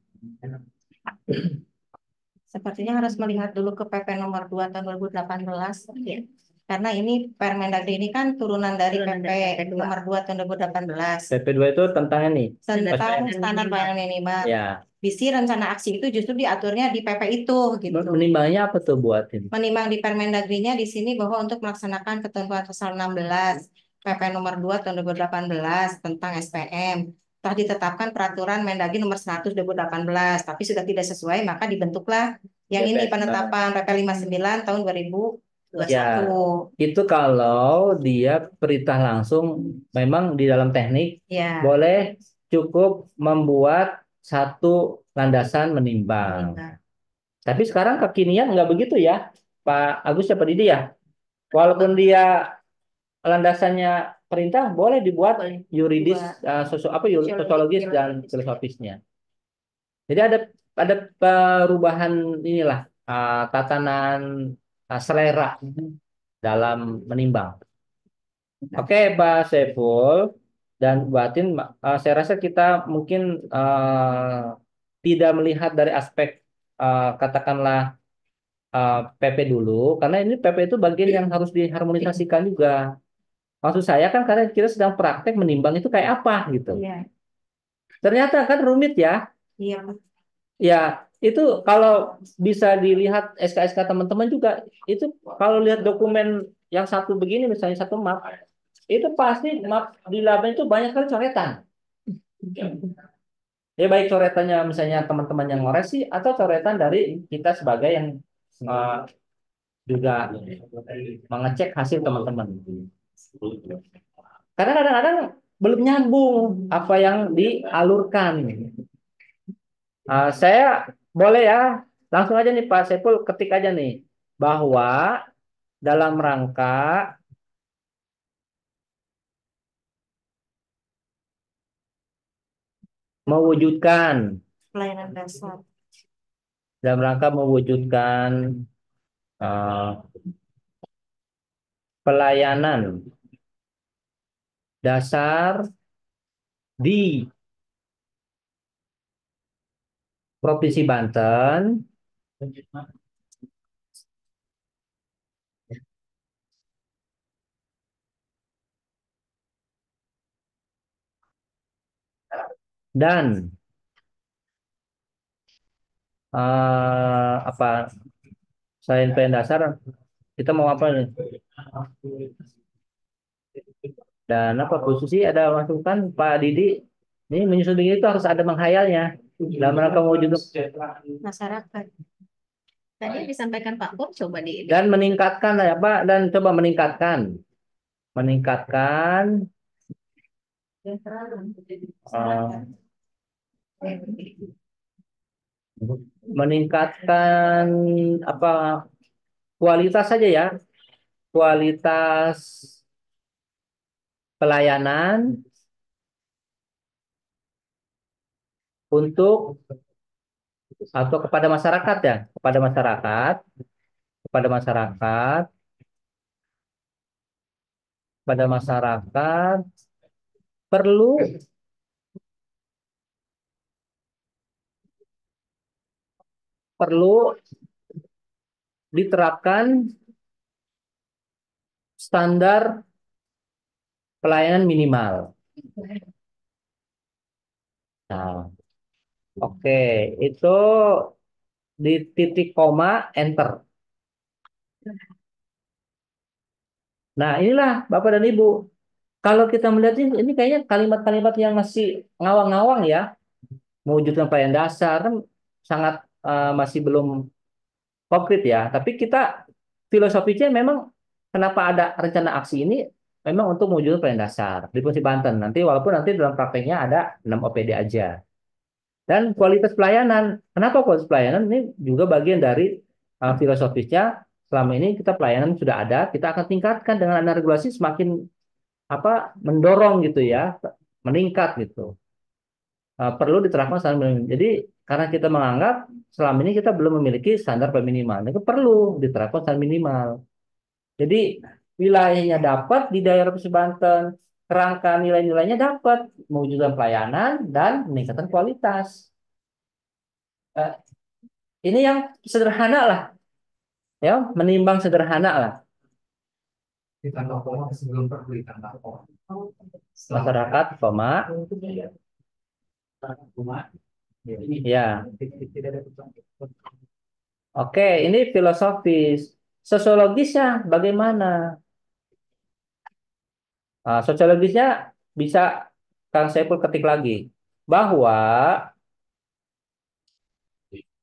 Speaker 4: Sepertinya harus melihat dulu ke PP nomor 2 tahun 2018. Ya. Karena ini Permendagri ini kan turunan dari PP nomor 2 tahun 2018.
Speaker 1: PP2 itu tentang ini.
Speaker 4: Tentang standar pelayanan minimal.
Speaker 1: Ya.
Speaker 4: Visi rencana aksi itu justru diaturnya di PP itu gitu.
Speaker 1: Menimbangnya apa tuh buat ini?
Speaker 4: Menimbang di Permendagrinya di sini bahwa untuk melaksanakan ketentuan pasal 16 PP nomor 2 tahun 2018 tentang SPM telah ditetapkan peraturan Mendagri nomor 100 2018, tapi sudah tidak sesuai maka dibentuklah yang ini penetapan PP 59 tahun 2021.
Speaker 1: Ya, itu kalau dia perintah langsung memang di dalam teknik
Speaker 4: Ya.
Speaker 1: boleh cukup membuat satu landasan menimbang. Tapi sekarang kekinian nggak begitu ya, Pak Agus ya Pak Didi ya. Walaupun dia landasannya perintah boleh dibuat yuridis, sosiologis dan filosofisnya. Jadi ada perubahan inilah tatanan selera dalam menimbang. Oke, Pak Saiful dan Batin, saya rasa kita mungkin tidak melihat dari aspek katakanlah PP dulu, karena ini PP itu bagian yang harus diharmonisasikan juga. Maksud saya kan karena kita sedang praktek menimbang itu kayak apa gitu.
Speaker 4: Iya.
Speaker 1: Ternyata kan rumit ya.
Speaker 4: Iya.
Speaker 1: Ya, itu kalau bisa dilihat SK-SK teman-teman juga, itu kalau lihat dokumen yang satu begini, misalnya satu map, itu pasti map di laban itu banyak kali coretan. Ya baik coretannya misalnya teman-teman yang ngores sih, atau coretan dari kita sebagai yang juga mengecek hasil teman-teman. Karena kadang-kadang belum nyambung apa yang dialurkan. Saya boleh ya, langsung aja nih Pak Sepul ketik aja nih bahwa dalam rangka mewujudkan
Speaker 4: Pelayanan dasar.
Speaker 1: dalam rangka mewujudkan uh, pelayanan dasar di Provinsi Banten dan apa selain pelayanan dasar kita mau apa nih? Dan apa khusus sih ada masukan Pak Didi? Ini menyusun begini itu harus ada menghayalnya dalam rangka mewujud
Speaker 4: Masyarakat. Tadi disampaikan Pak Bob coba di
Speaker 1: dan meningkatkan ya Pak, dan coba meningkatkan uh, meningkatkan apa kualitas saja ya, kualitas pelayanan untuk atau kepada masyarakat ya, kepada masyarakat kepada masyarakat perlu perlu diterapkan standar pelayanan minimal. Nah, oke, itu di titik koma enter. Nah, inilah Bapak dan Ibu. Kalau kita melihat ini kayaknya kalimat-kalimat yang masih ngawang-ngawang ya. Mewujudkan pelayanan dasar kan sangat masih belum konkret ya. Tapi kita filosofinya memang kenapa ada rencana aksi ini memang untuk mewujudkan pelayanan dasar di Provinsi Banten. Nanti walaupun nanti dalam prakteknya ada 6 OPD aja. Dan kualitas pelayanan. Kenapa kualitas pelayanan ini juga bagian dari filosofisnya. Selama ini kita pelayanan sudah ada, kita akan tingkatkan dengan ada regulasi semakin apa mendorong gitu ya, meningkat gitu. Perlu diterapkan standar minimum. Jadi karena kita menganggap selama ini kita belum memiliki standar minimal, itu perlu diterapkan standar minimal. Jadi wilayahnya dapat di daerah Pesisir Banten, kerangka nilai-nilainya dapat mewujudkan pelayanan dan meningkatkan kualitas. Eh, ini yang sederhana lah, ya, menimbang sederhana lah.
Speaker 5: Ditambah koma sebelum perlu ditambah koma.
Speaker 1: Masyarakat, koma, ya. Oke, ini filosofis. Sosiologisnya bagaimana? Sosiologisnya bisa Kang Saiful ketik lagi bahwa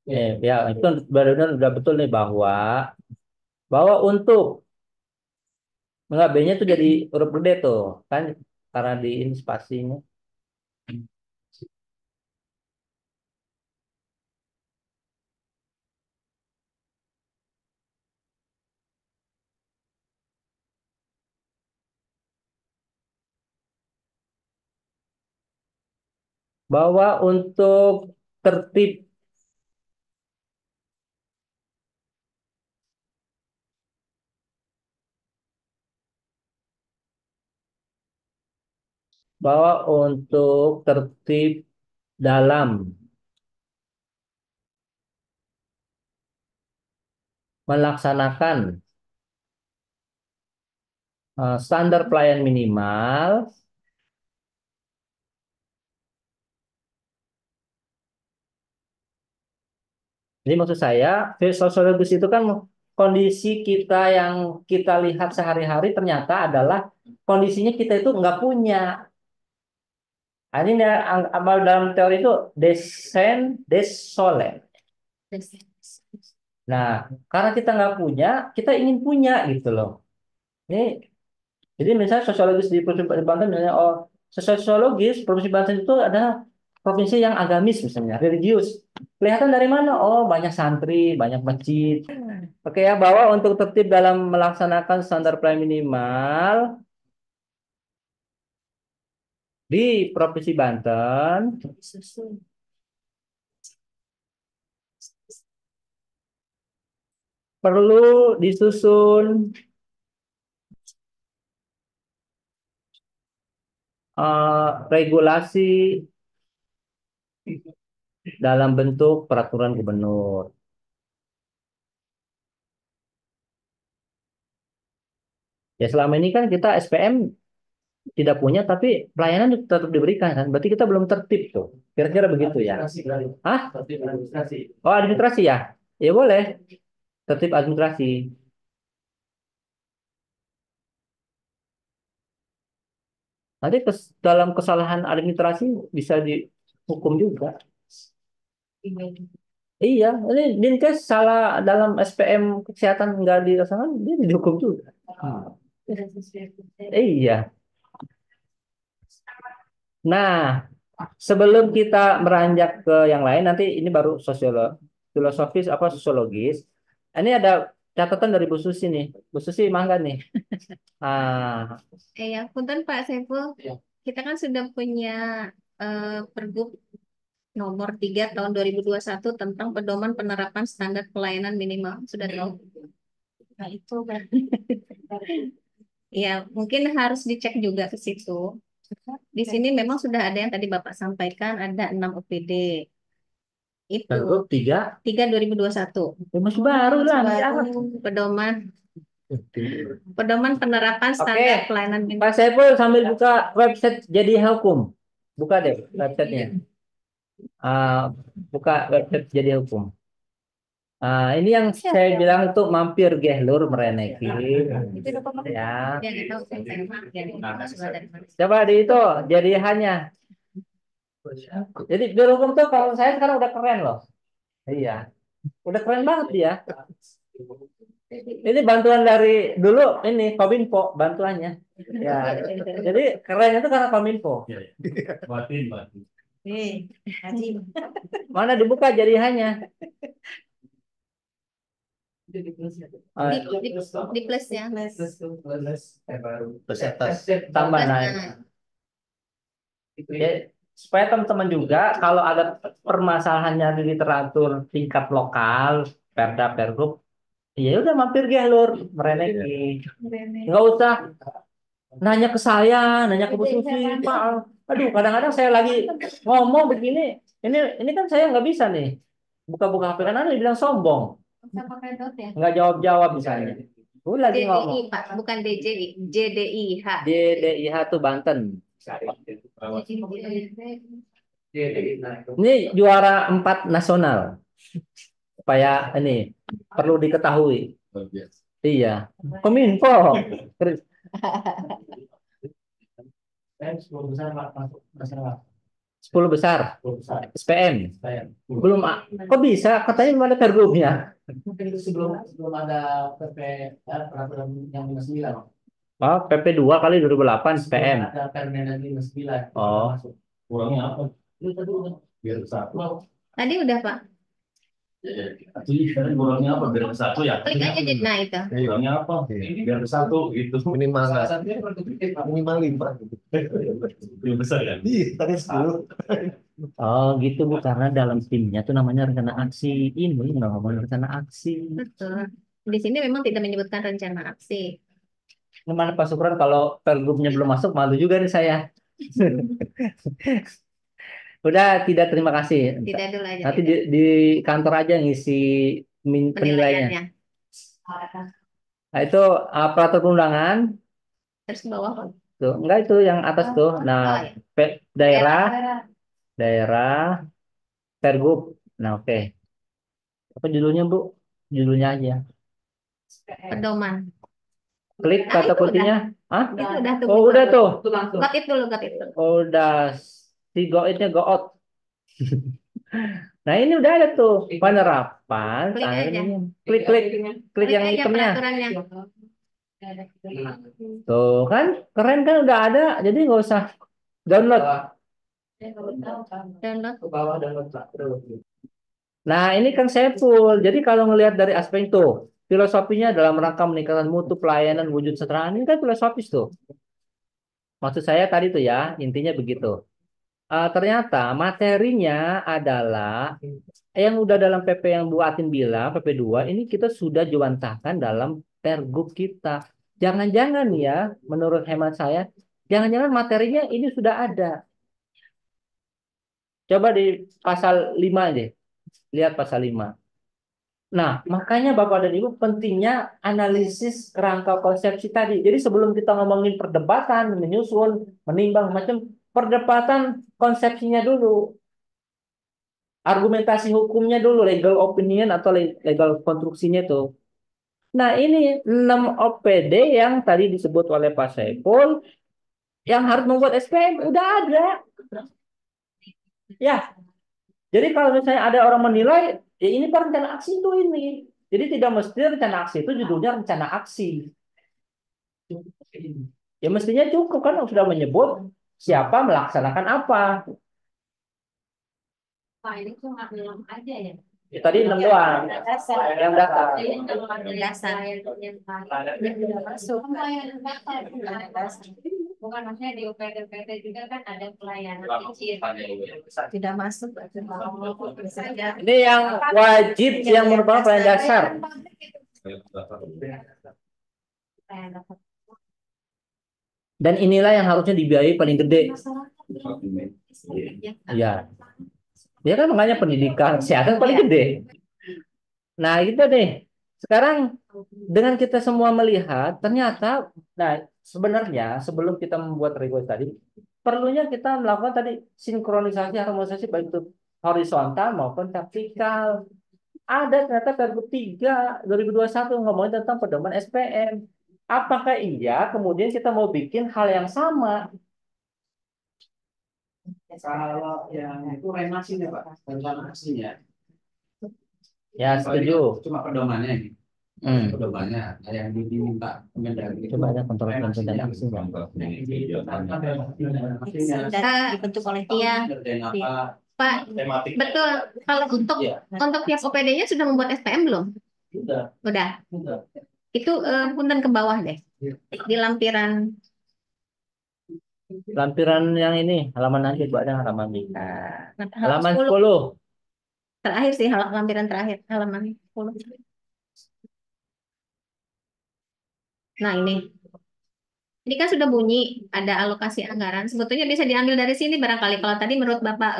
Speaker 1: ya itu benar udah betul nih bahwa untuk enggak B-nya tuh jadi huruf gede tuh kan karena di ini spasinya bahwa untuk tertib bahwa untuk tertib dalam melaksanakan standar pelayan minimal. Jadi maksud saya, sosiologis itu kan kondisi kita yang kita lihat sehari-hari ternyata adalah kondisinya kita itu nggak punya. Ini amal dalam teori itu desolate. Nah, karena kita nggak punya, kita ingin punya gitu loh. Ini, jadi misalnya sosiologis di Provinsi Banten, misalnya, oh, sosiologis Provinsi Banten itu adalah provinsi yang agamis misalnya, religius. Kelihatan dari mana? Oh, banyak santri, banyak masjid. Oke ya, bahwa untuk tertib dalam melaksanakan standar pelayanan minimal di Provinsi Banten perlu disusun regulasi dalam bentuk peraturan gubernur. Ya selama ini kan kita SPM tidak punya, tapi pelayanan tetap diberikan kan. Berarti kita belum tertib tuh. Kira-kira begitu ya. Hah? Oh administrasi ya? Ya boleh. Tertib administrasi. Nanti dalam kesalahan administrasi bisa dihukum juga. Iya, ini Dinkes salah dalam SPM kesehatan nggak dilaksanakan, dia dihukum juga. Iya. Nah, sebelum kita meranjak ke yang lain, nanti ini baru filosofis apa sosiologis. Ini ada catatan dari Bu Susi nih. Bu Susi, mangga nih. Ah,
Speaker 4: Ya, punten Pak Saiful. Kita kan sudah punya Pergub nomor 3 tahun 2021 tentang pedoman penerapan standar pelayanan minimal. Sudah tahu? Nah, itu kan. Ya, mungkin harus dicek juga ke situ. Di sini memang sudah ada yang tadi Bapak sampaikan, ada 6 OPD. Itu
Speaker 1: Pergub 3,
Speaker 4: 3 2021.
Speaker 1: masih baru lah.
Speaker 4: Pedoman pedoman penerapan standar pelayanan
Speaker 1: Pak
Speaker 4: minimal.
Speaker 1: Saiful sambil buka website jadi hukum. Buka deh websitenya. Buka website jadi hukum. Ini yang saya bilang itu mampir gehlur mereneki.
Speaker 4: Itu dokumen
Speaker 1: Ya.
Speaker 4: yang tahu saya
Speaker 1: Coba di itu jadi hanya. Jadi biro hukum tuh kalau saya sekarang udah keren loh. Iya. Udah keren banget dia. Ini bantuan dari dulu ini Kominfo bantuannya. Ya, jadi kerennya itu karena Kominfo.
Speaker 3: Batin, batin.
Speaker 4: Haji.
Speaker 1: Mana dibuka jadi hanya.
Speaker 4: Di plus ya.
Speaker 5: Baru.
Speaker 1: Tambah
Speaker 4: Plus,
Speaker 1: naik.
Speaker 4: nah.
Speaker 1: Ya, supaya teman-teman juga kalau ada permasalahannya di literatur tingkat lokal, Perda, Pergub, ya udah mampir ge Lur, mereneki. Nggak usah nanya ke saya, nanya ke Bu Susi, Pak. Aduh, kadang-kadang saya lagi ngomong begini, ini kan saya nggak bisa nih. Buka-buka HP kanan dibilang sombong,
Speaker 4: Bisa pakai dot ya.
Speaker 1: nggak jawab-jawab misalnya. Gue lagi ngomong.
Speaker 4: JDI Pak, bukan DJI, JDIH.
Speaker 1: JDIH tuh Banten.
Speaker 5: Nah,
Speaker 1: Ini juara 4 nasional. Supaya ini perlu diketahui. Iya. Kominfo.
Speaker 2: Saya 10 besar masuk masalah
Speaker 1: 10 besar.
Speaker 2: 10 besar.
Speaker 1: SPM.
Speaker 2: Saya
Speaker 1: Belum. Kok bisa? Katanya ada pergubnya.
Speaker 2: mungkin itu sebelum ada PP peraturan yang 59.
Speaker 1: Oh, PP 2 kali 2008
Speaker 2: Sebelum
Speaker 1: SPM.
Speaker 2: ada Permen 59.
Speaker 1: Oh.
Speaker 2: Masuk.
Speaker 3: Kurangnya apa?
Speaker 2: Itu tadi udah.
Speaker 3: Biar satu.
Speaker 4: Tadi udah Pak.
Speaker 3: Jadi sekarang kurangnya apa? Biar satu ya.
Speaker 4: Klik aja jadi nah itu.
Speaker 3: Kurangnya apa? Biar satu gitu.
Speaker 6: Minimal
Speaker 2: Salah satunya produktif Pak.
Speaker 6: minimal 5 gitu.
Speaker 3: Lebih besar kan?
Speaker 6: Iya, tadi 10.
Speaker 1: Oh, gitu Bu. Karena dalam timnya tuh namanya rencana aksi. Ini nggak ngomong rencana aksi.
Speaker 4: Betul. Di sini memang tidak menyebutkan rencana aksi.
Speaker 1: Gimana Pak Sukron kalau pergubnya belum masuk malu juga nih saya. Udah tidak terima kasih.
Speaker 4: Tidak dulu aja.
Speaker 1: Nanti di kantor aja ngisi penilaiannya.
Speaker 4: Penilaiannya.
Speaker 1: Nah, itu peraturan undangan.
Speaker 4: Terus ke bawah Pak.
Speaker 1: Tuh, enggak itu yang atas tuh. Nah,
Speaker 4: Oh, ya.
Speaker 1: daerah, pergub. Nah, oke. Apa judulnya, Bu? Judulnya aja.
Speaker 4: Pedoman.
Speaker 1: Klik
Speaker 4: Ah,
Speaker 1: kata
Speaker 4: itu
Speaker 1: kuncinya. Hah?
Speaker 4: Itu udah tuh.
Speaker 1: Oh, udah tuh.
Speaker 2: Itu langsung.
Speaker 4: Got it dulu, got it dulu.
Speaker 1: Udah si go it-nya go out. Nah, ini udah ada tuh penerapan.
Speaker 4: Klik aja.
Speaker 1: Klik
Speaker 4: Klik
Speaker 1: yang
Speaker 4: aja
Speaker 1: hitamnya.
Speaker 4: peraturannya.
Speaker 1: Tuh kan keren kan udah ada. Jadi nggak usah download.
Speaker 4: Download.
Speaker 2: Ke bawah download Pak. Terus.
Speaker 1: Nah, ini kan Saiful. Jadi kalau ngelihat dari aspek itu, filosofinya dalam rangka meningkatkan mutu pelayanan wujud seteraan ini kan filosofis tuh. Maksud saya tadi tuh ya, intinya begitu. Ternyata materinya adalah yang udah dalam PP yang Bu Atin bilang, PP 2 ini kita sudah juantahkan dalam pergub kita. Jangan-jangan ya, menurut hemat saya, jangan-jangan materinya ini sudah ada. Coba di pasal 5 deh. Lihat pasal 5. Nah, makanya Bapak dan Ibu pentingnya analisis kerangka konsepsi tadi. Jadi sebelum kita ngomongin perdebatan, menyusun, menimbang macam perdebatan konsepsinya dulu. Argumentasi hukumnya dulu, legal opinion atau legal konstruksinya itu. Nah, ini 6 OPD yang tadi disebut oleh Pak Saiful yang harus membuat SPM udah ada. Ya. Jadi kalau misalnya ada orang menilai, ya ini Pak rencana aksi itu ini. Jadi tidak mesti rencana aksi itu judulnya rencana aksi. Ya mestinya cukup kan sudah menyebut siapa melaksanakan apa.
Speaker 4: Pak, ini cuma belum aja ya.
Speaker 1: Ya, tadi 6 doang. Yang data.
Speaker 4: Dasar.
Speaker 7: Masuk. Bukan maksudnya di UPT juga kan ada pelayanan kecil.
Speaker 4: Tidak masuk.
Speaker 1: Ini yang wajib yang merupakan pelayanan dasar. Dan inilah yang harusnya dibiayai paling gede. Iya. Ya kan makanya pendidikan kesehatan paling gede. Nah, gitu deh. Sekarang dengan kita semua melihat ternyata sebenarnya sebelum kita membuat regulasi tadi perlunya kita melakukan tadi sinkronisasi harmonisasi baik itu horizontal maupun vertikal. Ada ternyata Pergub 3 2021 ngomongin tentang pedoman SPM. Apakah iya kemudian kita mau bikin hal yang sama?
Speaker 2: Kalau yang itu remasinya Pak, rencana aksinya.
Speaker 1: Ya, setuju.
Speaker 2: Cuma pedomannya ini. Udah banyak. Nah, yang diminta Kemendagri
Speaker 1: Coba ada kontrol dan aksi Bang.
Speaker 4: Data dibentuk oleh
Speaker 7: Iya,
Speaker 2: ngerjain apa
Speaker 7: Pak.
Speaker 2: tematik.
Speaker 7: Betul. Kalau untuk tiap OPD-nya sudah membuat SPM belum?
Speaker 2: Udah.
Speaker 7: Udah. Itu punten ke bawah deh. Di lampiran.
Speaker 1: Lampiran yang ini halaman nanti Bu, ada halaman ini. Halaman
Speaker 7: 10.
Speaker 1: 10.
Speaker 7: Terakhir sih lampiran terakhir halaman 10. Nah, ini kan sudah bunyi ada alokasi anggaran. Sebetulnya bisa diambil dari sini barangkali kalau tadi menurut Bapak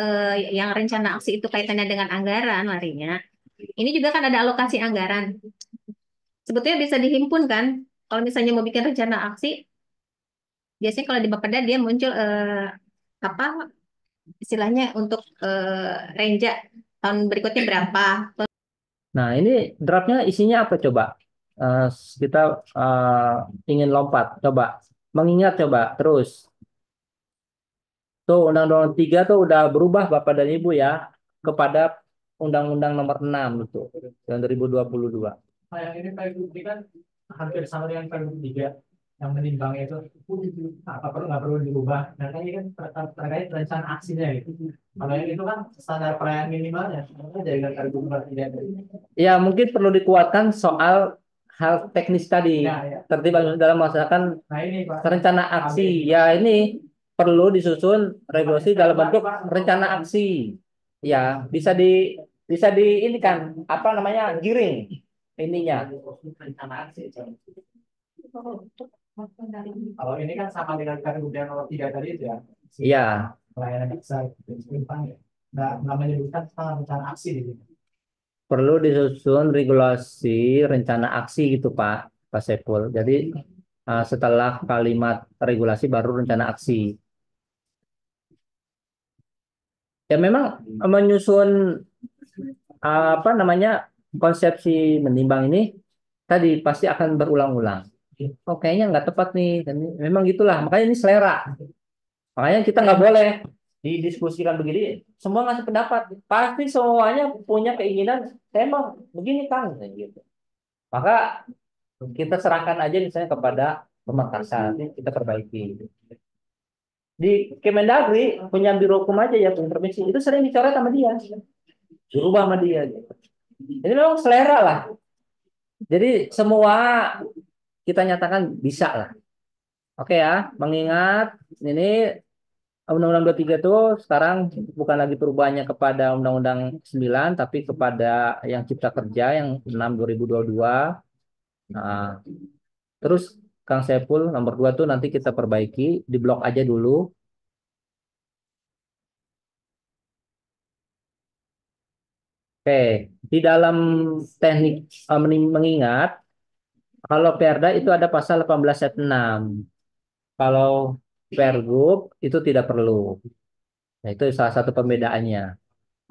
Speaker 7: yang rencana aksi itu kaitannya dengan anggaran larinya. Ini juga kan ada alokasi anggaran. Sebetulnya bisa dihimpun kan? Kalau misalnya mau bikin rencana aksi, biasanya kalau di Bapeda dia muncul apa istilahnya untuk range tahun berikutnya berapa.
Speaker 1: Nah, ini draftnya isinya apa coba? Eh, kita ingin lompat, coba mengingat coba terus. Tuh Undang-Undang 3 tuh udah berubah Bapak dan Ibu ya kepada Undang-Undang Nomor 6 itu tahun 2022.
Speaker 5: Nah, yang ini Pergub ini kan hampir sama dengan Pergub 3 yang menimbang itu apa perlu nggak perlu diubah. Nah, ini kan terkait rencana aksinya gitu. Kalau yang itu kan standar pelayanan minimalnya, makanya dari Pergub nomor 3 tadi.
Speaker 1: Ya, mungkin perlu dikuatkan soal hal teknis tadi.
Speaker 5: Ya, ya.
Speaker 1: Tertib dalam melaksanakan
Speaker 5: Nah ini Pak,
Speaker 1: rencana aksi. Ya, ini perlu disusun regulasi dalam bentuk rencana aksi. Ya, bisa di ini kan apa namanya giring ininya.
Speaker 5: rencana aksi. Kalau ini kan sama dengan Pergub yang nomor 3 tadi itu ya.
Speaker 1: Iya.
Speaker 5: Pelayanan bisa ya. Nggak menyebutkan tentang rencana aksi di sini.
Speaker 1: Perlu disusun regulasi rencana aksi gitu Pak Saiful. Jadi setelah kalimat regulasi baru rencana aksi. Ya memang menyusun apa namanya konsepsi menimbang ini tadi pasti akan berulang-ulang. Oh kayaknya nggak tepat nih. Dan memang gitulah. Makanya ini selera. Makanya kita nggak boleh didiskusikan begini. Semua ngasih pendapat. Pasti semuanya punya keinginan. Saya mau begini Kang, gitu. Maka kita serahkan aja misalnya kepada pemekasan, kita perbaiki. Di Kemendagri punya biro hukum aja ya intervensi itu sering dicoret sama dia, dirubah sama dia. Gitu. Jadi memang selera lah. Jadi semua kita nyatakan bisa lah. Oke ya, mengingat ini Undang-Undang 23 itu sekarang bukan lagi perubahannya kepada Undang-Undang 9, tapi kepada yang Cipta Kerja yang 6 2022. Nah, terus Kang Sepul nomor 2 tuh nanti kita perbaiki, di blok aja dulu. Oke, di dalam teknik mengingat, kalau Perda itu ada pasal 18 ayat 6. Kalau Pergub itu tidak perlu. Nah, itu salah satu pembedaannya.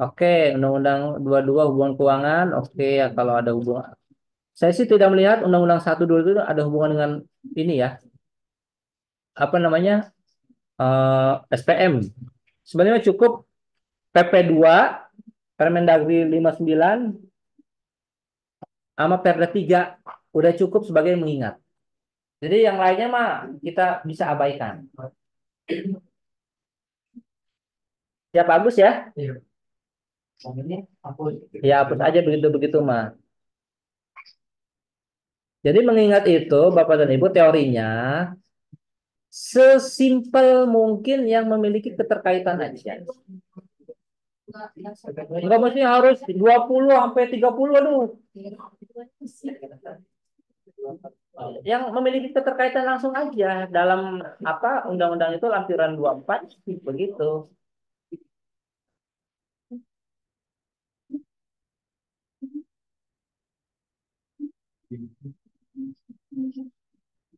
Speaker 1: Oke, Undang-Undang 22 hubungan keuangan, oke ya kalau ada hubungan. Saya sih tidak melihat Undang-Undang 1 dulu itu ada hubungan dengan ini ya. Apa namanya? SPM. Sebenarnya cukup PP2 Permendagri 59 sama Perda 3 udah cukup sebagai mengingat. Jadi yang lainnya mah kita bisa abaikan. Ya bagus ya.
Speaker 5: Iya. Ini hapus.
Speaker 1: Ya hapus aja begitu-begitu mah. Jadi mengingat itu Bapak dan Ibu teorinya sesimpel mungkin yang memiliki keterkaitan aja. Enggak mesti harus 20 sampai 30 aduh. Yang memiliki keterkaitan langsung aja dalam apa undang-undang itu lampiran 24 begitu.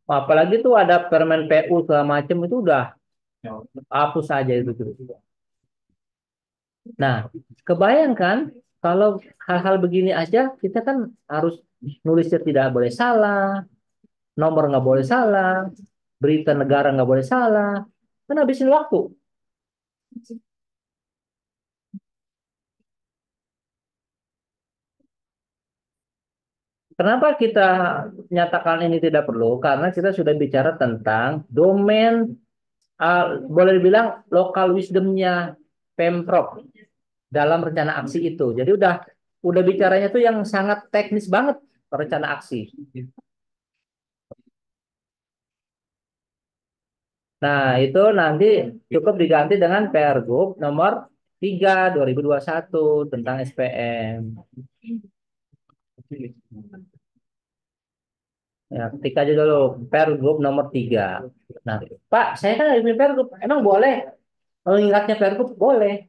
Speaker 1: Apalagi tuh ada permen PU segala macam itu udah hapus saja itu tuh. Nah, kebayangkan kalau hal-hal begini aja kita kan harus nulisnya tidak boleh salah, nomor nggak boleh salah, berita negara nggak boleh salah, kan habisin waktu. Kenapa kita nyatakan ini tidak perlu? Karena kita sudah bicara tentang domain, boleh dibilang lokal wisdomnya Pemprov dalam rencana aksi itu. Jadi udah bicaranya tuh yang sangat teknis banget rencana aksi. Nah, itu nanti cukup diganti dengan Pergub nomor 3 2021 tentang SPM. Ya, ketik aja dulu Pergub nomor 3. Nah, Pak, saya kan dari Pergub. Emang boleh mengingatnya Pergub? Boleh.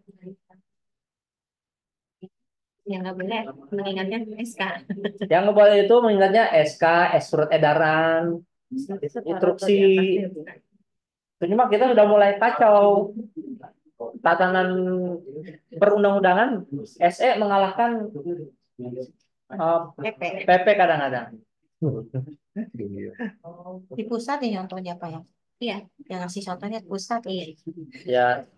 Speaker 7: Yang nggak boleh mengingatnya SK.
Speaker 1: Yang nggak boleh itu mengingatnya SK, surat edaran, instruksi. Cuma kita sudah mulai kacau. Tatanan perundang-undangan SE mengalahkan PP kadang-kadang.
Speaker 4: Di pusat ya contohnya Pak ya.
Speaker 7: Iya.
Speaker 4: Yang ngasih contohnya pusat.
Speaker 7: Iya.
Speaker 1: Ya,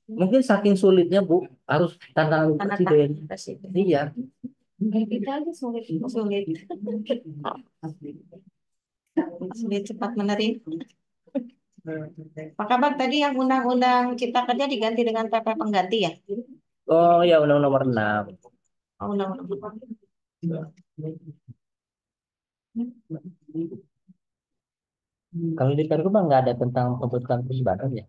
Speaker 1: mungkin saking sulitnya Bu, harus tantangan
Speaker 4: Tanda
Speaker 1: presiden.
Speaker 4: tangan presiden.
Speaker 1: Iya.
Speaker 4: Kita aja sulit. Sulit cepat menerima. Pak Kabar tadi yang undang-undang Cipta Kerja diganti dengan PP pengganti ya?
Speaker 1: Oh ya, Undang Nomor 6.
Speaker 4: Oh, undang-undang.
Speaker 1: Kalau di Pergub mah nggak ada tentang pembentukan perubahan ya?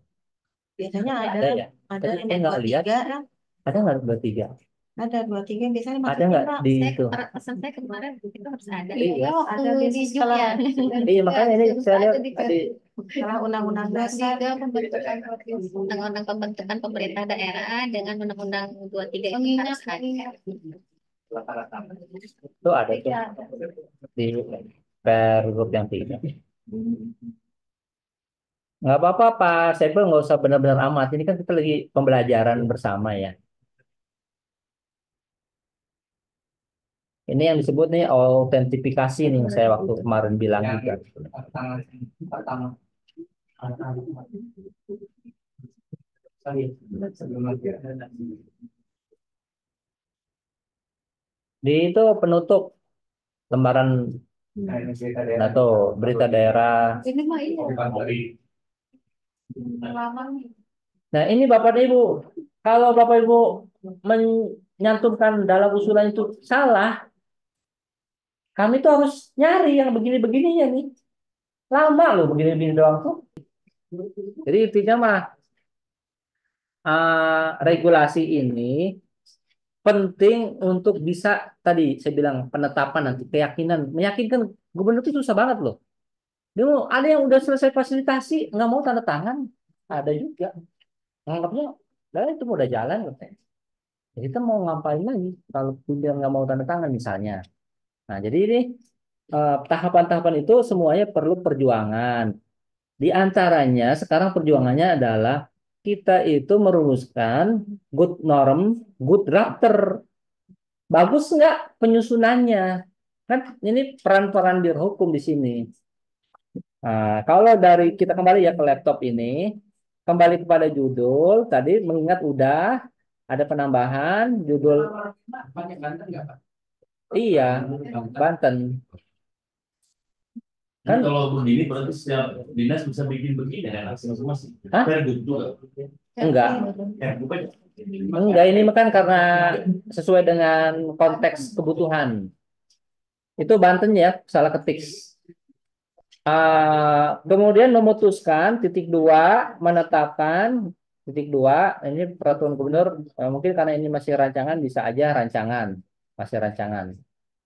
Speaker 4: Biasanya ada
Speaker 1: ya?
Speaker 4: ada
Speaker 1: Tapi
Speaker 4: yang
Speaker 1: saya nggak lihat.
Speaker 4: 23 kan?
Speaker 1: Ada nggak 23?
Speaker 4: Ada 23 biasanya
Speaker 1: Ada
Speaker 4: masuknya
Speaker 1: nggak
Speaker 4: Pak.
Speaker 1: di
Speaker 7: Saya
Speaker 1: itu?
Speaker 7: pesan saya kemarin itu harus ada.
Speaker 1: Iya.
Speaker 7: Waktu
Speaker 4: Ada
Speaker 7: di
Speaker 4: biasanya setelah
Speaker 7: Jogja.
Speaker 1: Iya, makanya ini saya lihat tadi.
Speaker 4: setelah undang-undang dasar
Speaker 7: Tiga pembentukan undang-undang pembentukan pemerintah daerah dengan undang-undang 23 itu harus ada.
Speaker 1: Itu ada tuh di Pergub yang 3. Nggak apa-apa Pak Saiful, nggak usah benar-benar amat. Ini kan kita lagi pembelajaran bersama ya. Ini yang disebut nih autentifikasi nih yang saya waktu kemarin bilang juga.
Speaker 5: Pertama.
Speaker 1: Di itu penutup lembaran atau berita daerah.
Speaker 7: Ini mah iya.
Speaker 1: Nah ini Bapak dan Ibu, kalau Bapak Ibu menyantumkan dalam usulan itu salah, kami tuh harus nyari yang begini-begininya nih. Lama loh begini-begini doang tuh. Jadi intinya mah regulasi ini penting untuk bisa tadi saya bilang penetapan nanti keyakinan, meyakinkan gubernur itu susah banget loh. Dia mau ada yang udah selesai fasilitasi nggak mau tanda tangan, ada juga nganggapnya lah itu udah jalan katanya. Ya, kita mau ngapain lagi kalau dia nggak mau tanda tangan misalnya. Nah jadi ini tahapan-tahapan itu semuanya perlu perjuangan. Di antaranya sekarang perjuangannya adalah kita itu merumuskan good norm, good drafter. Bagus nggak penyusunannya? Kan ini peran-peran biro hukum di sini. Nah, kalau dari kita kembali ya ke laptop ini, kembali kepada judul tadi mengingat udah ada penambahan judul.
Speaker 2: Banyak Banten nggak Pak?
Speaker 1: Iya, Banten.
Speaker 3: Kan kalau begini berarti setiap dinas bisa bikin begini ya masing-masing.
Speaker 1: Hah?
Speaker 3: Pergub juga.
Speaker 1: Enggak.
Speaker 3: Bukan.
Speaker 1: Enggak, ini kan karena sesuai dengan konteks kebutuhan. Itu Banten ya, salah ketik. Kemudian memutuskan titik dua, menetapkan titik dua, ini peraturan gubernur, mungkin karena ini masih rancangan, bisa aja rancangan, masih rancangan.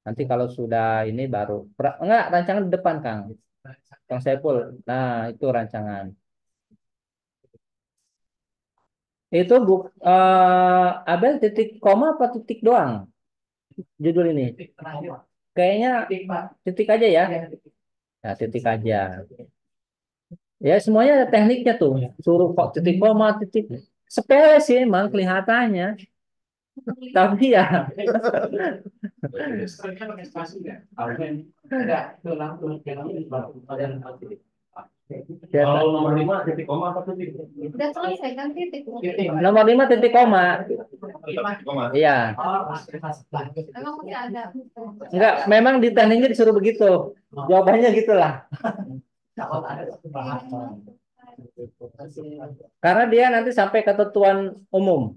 Speaker 1: Nanti kalau sudah ini baru, enggak, rancangan di depan Kang Saiful. Nah, itu rancangan. Itu Abel titik koma apa titik doang judul ini? Kayaknya titik aja ya. Nah, titik aja. Ya semuanya ada tekniknya tuh. Suruh kok titik koma, titik sepele sih emang kelihatannya. Tapi ya
Speaker 2: Sekarang pakai spasi nggak? Enggak, itu langsung
Speaker 3: Kalau nomor 5 titik koma apa titik?
Speaker 7: Udah selesai kan titik.
Speaker 1: Nomor 5 titik koma. Iya.
Speaker 7: Emang masih ada.
Speaker 1: Enggak, memang di tekniknya disuruh begitu. Jawabannya gitulah. Karena dia nanti sampai ketentuan umum.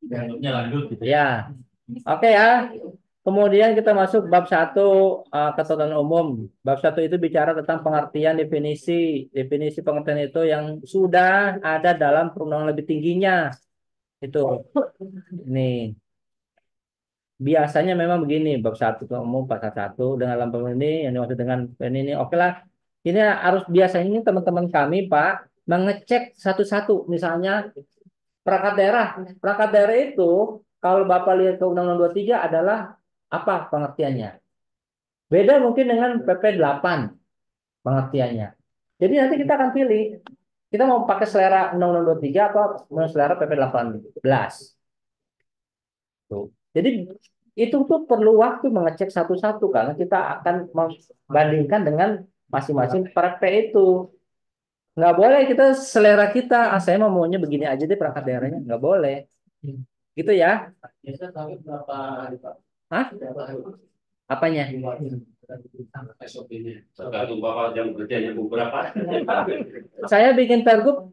Speaker 3: Lanjut gitu.
Speaker 1: Ya. Oke ya. Kemudian kita masuk bab 1, ketentuan umum. Bab 1 itu bicara tentang pengertian definisi. Definisi pengertian itu yang sudah ada dalam perundang lebih tingginya. Itu. Ini. Biasanya memang begini, bab 1 ketentuan umum pasal 1 dengan dalam ini yang dimaksud dengan ini. Oke lah. Ini harus biasanya ini teman-teman kami, Pak, mengecek satu-satu. Misalnya perangkat daerah. Perangkat daerah itu kalau Bapak lihat ke Undang-Undang 23 adalah apa pengertiannya? Beda mungkin dengan PP 8 pengertiannya. Jadi nanti kita akan pilih. Kita mau pakai selera Undang-Undang 23 atau mau selera PP 18. Tuh. Jadi itu tuh perlu waktu mengecek satu-satu karena kita akan membandingkan dengan masing-masing PP itu. Nggak boleh kita selera kita, saya maunya begini aja deh perangkat daerahnya. Nggak boleh. Gitu ya.
Speaker 2: Biasanya tahu berapa hari Pak?
Speaker 1: Hah? Apanya?
Speaker 2: SOP-nya.
Speaker 3: Tergantung Bapak jam kerjanya beberapa.
Speaker 1: Saya bikin pergub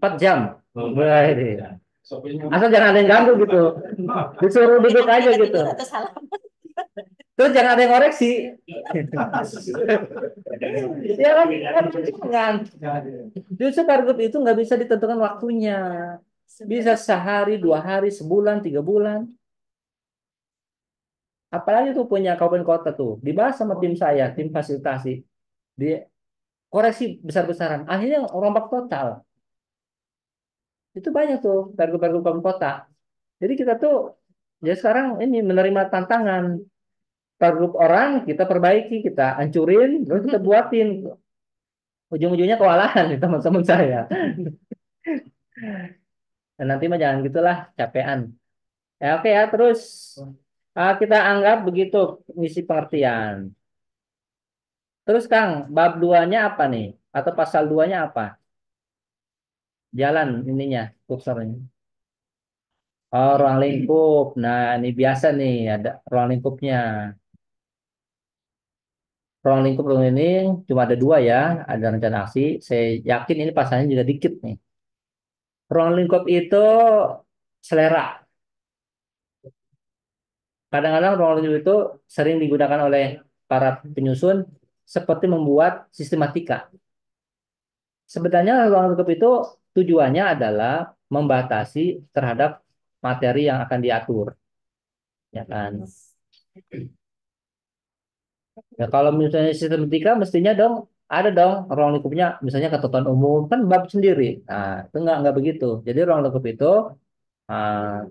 Speaker 1: 4 jam. Wah, ini.
Speaker 2: SOP-nya.
Speaker 1: Asal jangan ada yang ganggu gitu. Disuruh duduk aja gitu.
Speaker 4: Atau salah.
Speaker 1: Terus jangan ada yang koreksi. Ya kan? Jangan. Justru pergub itu nggak bisa ditentukan waktunya. Bisa sehari, 2 hari, sebulan, 3 bulan. Apalagi tuh punya kabupaten kota tuh. Dibahas sama tim saya, tim fasilitasi. Dia koreksi besar-besaran. Akhirnya rombak total. Itu banyak tuh pergub-pergub kabupaten kota. Jadi kita tuh ya sekarang ini menerima tantangan. Pergub orang kita perbaiki, kita hancurin, terus kita buatin. Ujung-ujungnya kewalahan nih teman-teman saya. Dan nanti mah jangan gitulah, capean. Ya oke ya, terus kita anggap begitu misi pengertian. Terus Kang, bab 2-nya apa nih? Atau pasal 2-nya apa? Jalan ininya, kursornya. Oh, ruang lingkup. Nah, ini biasa nih, ada ruang lingkupnya. Ruang lingkup ruang ini cuma ada 2 ya, ada rencana aksi. Saya yakin ini pasalnya juga dikit nih. Ruang lingkup itu selera. Kadang-kadang ruang lingkup itu sering digunakan oleh para penyusun seperti membuat sistematika. Sebenarnya ruang lingkup itu tujuannya adalah membatasi terhadap materi yang akan diatur, ya kan? Ya kalau misalnya sistematika mestinya dong ada dong ruang lingkupnya, misalnya ketentuan umum kan bab sendiri. Nah, itu nggak begitu. Jadi ruang lingkup itu ah,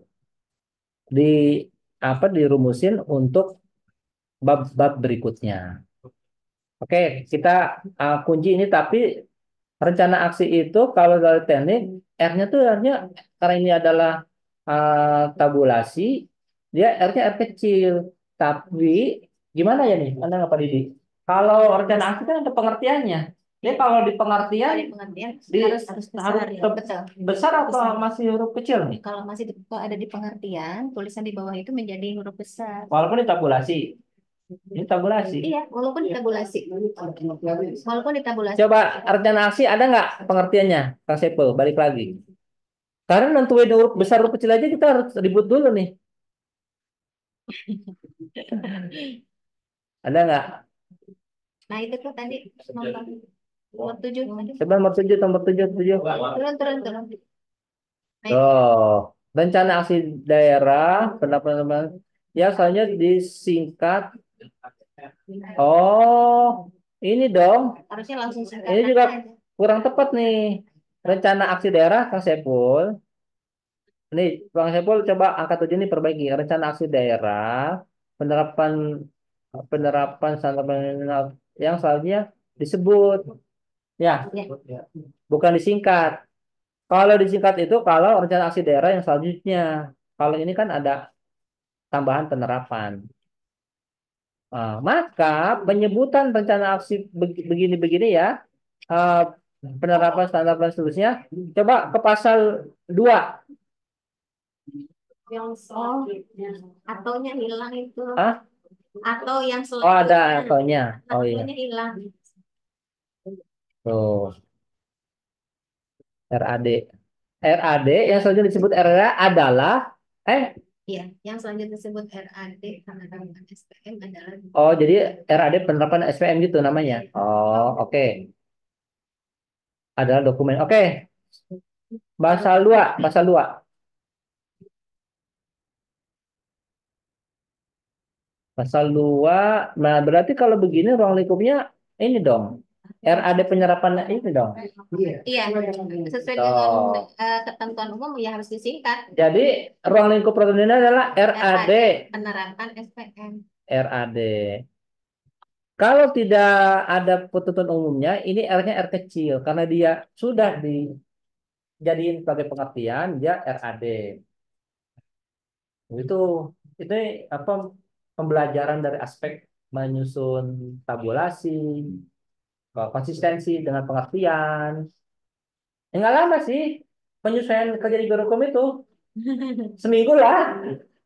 Speaker 1: di apa dirumusin untuk bab-bab berikutnya. Oke, kita kunci ini tapi rencana aksi itu kalau dari teknik R-nya tuh R-nya karena ini adalah tabulasi, dia R-nya R kecil. Tapi gimana ya nih? Anda nggak Pak Didi? Kalau rencana aksi kan ada pengertiannya. Dia kalau di pengertian
Speaker 7: Di pengertian
Speaker 1: di-
Speaker 7: harus besar ya. Betul.
Speaker 1: besar atau
Speaker 7: Besar.
Speaker 1: masih huruf kecil nih?
Speaker 7: Kalau masih kalau ada di pengertian, tulisan di bawah itu menjadi huruf besar.
Speaker 1: Walaupun di tabulasi. Ini tabulasi.
Speaker 7: Iya, walaupun ditabulasi. Walaupun ditabulasi.
Speaker 1: Coba rencana aksi ada nggak pengertiannya, Kang Sepul? Balik lagi. Karena nentuin huruf besar huruf kecil aja kita harus ribut dulu nih. Ada nggak?
Speaker 7: Nah, itu tuh tadi nomor 7 tadi.
Speaker 1: Coba nomor 7, nomor 7, 7.
Speaker 7: Turun. Naik.
Speaker 1: Oh, rencana aksi daerah, pendapat ya soalnya disingkat. Oh, ini dong.
Speaker 7: Harusnya langsung
Speaker 1: Ini juga
Speaker 7: aja.
Speaker 1: kurang tepat nih. Rencana aksi daerah, Kang Sepul. Nih, Bang Sepul coba angka 7 ini perbaiki. Rencana aksi daerah, penerapan penerapan standar yang selanjutnya disebut. Ya,
Speaker 7: Ya.
Speaker 1: bukan disingkat. Kalau disingkat itu kalau rencana aksi daerah yang selanjutnya. Kalau ini kan ada tambahan penerapan. Maka penyebutan rencana aksi begini-begini ya, eh, penerapan standar dan seterusnya. Coba ke pasal 2.
Speaker 7: Yang atonya hilang itu.
Speaker 1: Hah?
Speaker 7: Atau yang
Speaker 1: Oh, ada
Speaker 7: selanjutnya.
Speaker 1: atonya. Oh iya.
Speaker 7: Atonya hilang.
Speaker 1: Tuh, RAD. RAD yang selanjutnya disebut RA adalah
Speaker 7: Iya, yang selanjutnya disebut RAD penerapan SPM adalah
Speaker 1: oh jadi RAD penerapan SPM gitu namanya. Oh, oke. Adalah dokumen. Oke. Pasal 2, pasal 2. Pasal 2. Nah, berarti kalau begini ruang lingkupnya ini dong. RAD penyerapan ini dong.
Speaker 7: iya sesuai dengan
Speaker 1: Oh.
Speaker 7: ketentuan umum ya harus disingkat
Speaker 1: Jadi ruang lingkup proton ini adalah RAD.
Speaker 7: penerapan SPM.
Speaker 1: RAD. Kalau tidak ada ketentuan umumnya, ini R-nya R kecil karena dia sudah dijadiin sebagai pengertian dia RAD. Itu itu apa pembelajaran dari aspek menyusun tabulasi, konsistensi dengan pengertian. Enggak lama sih penyesuaian kerja di Birokom itu. Seminggu lah.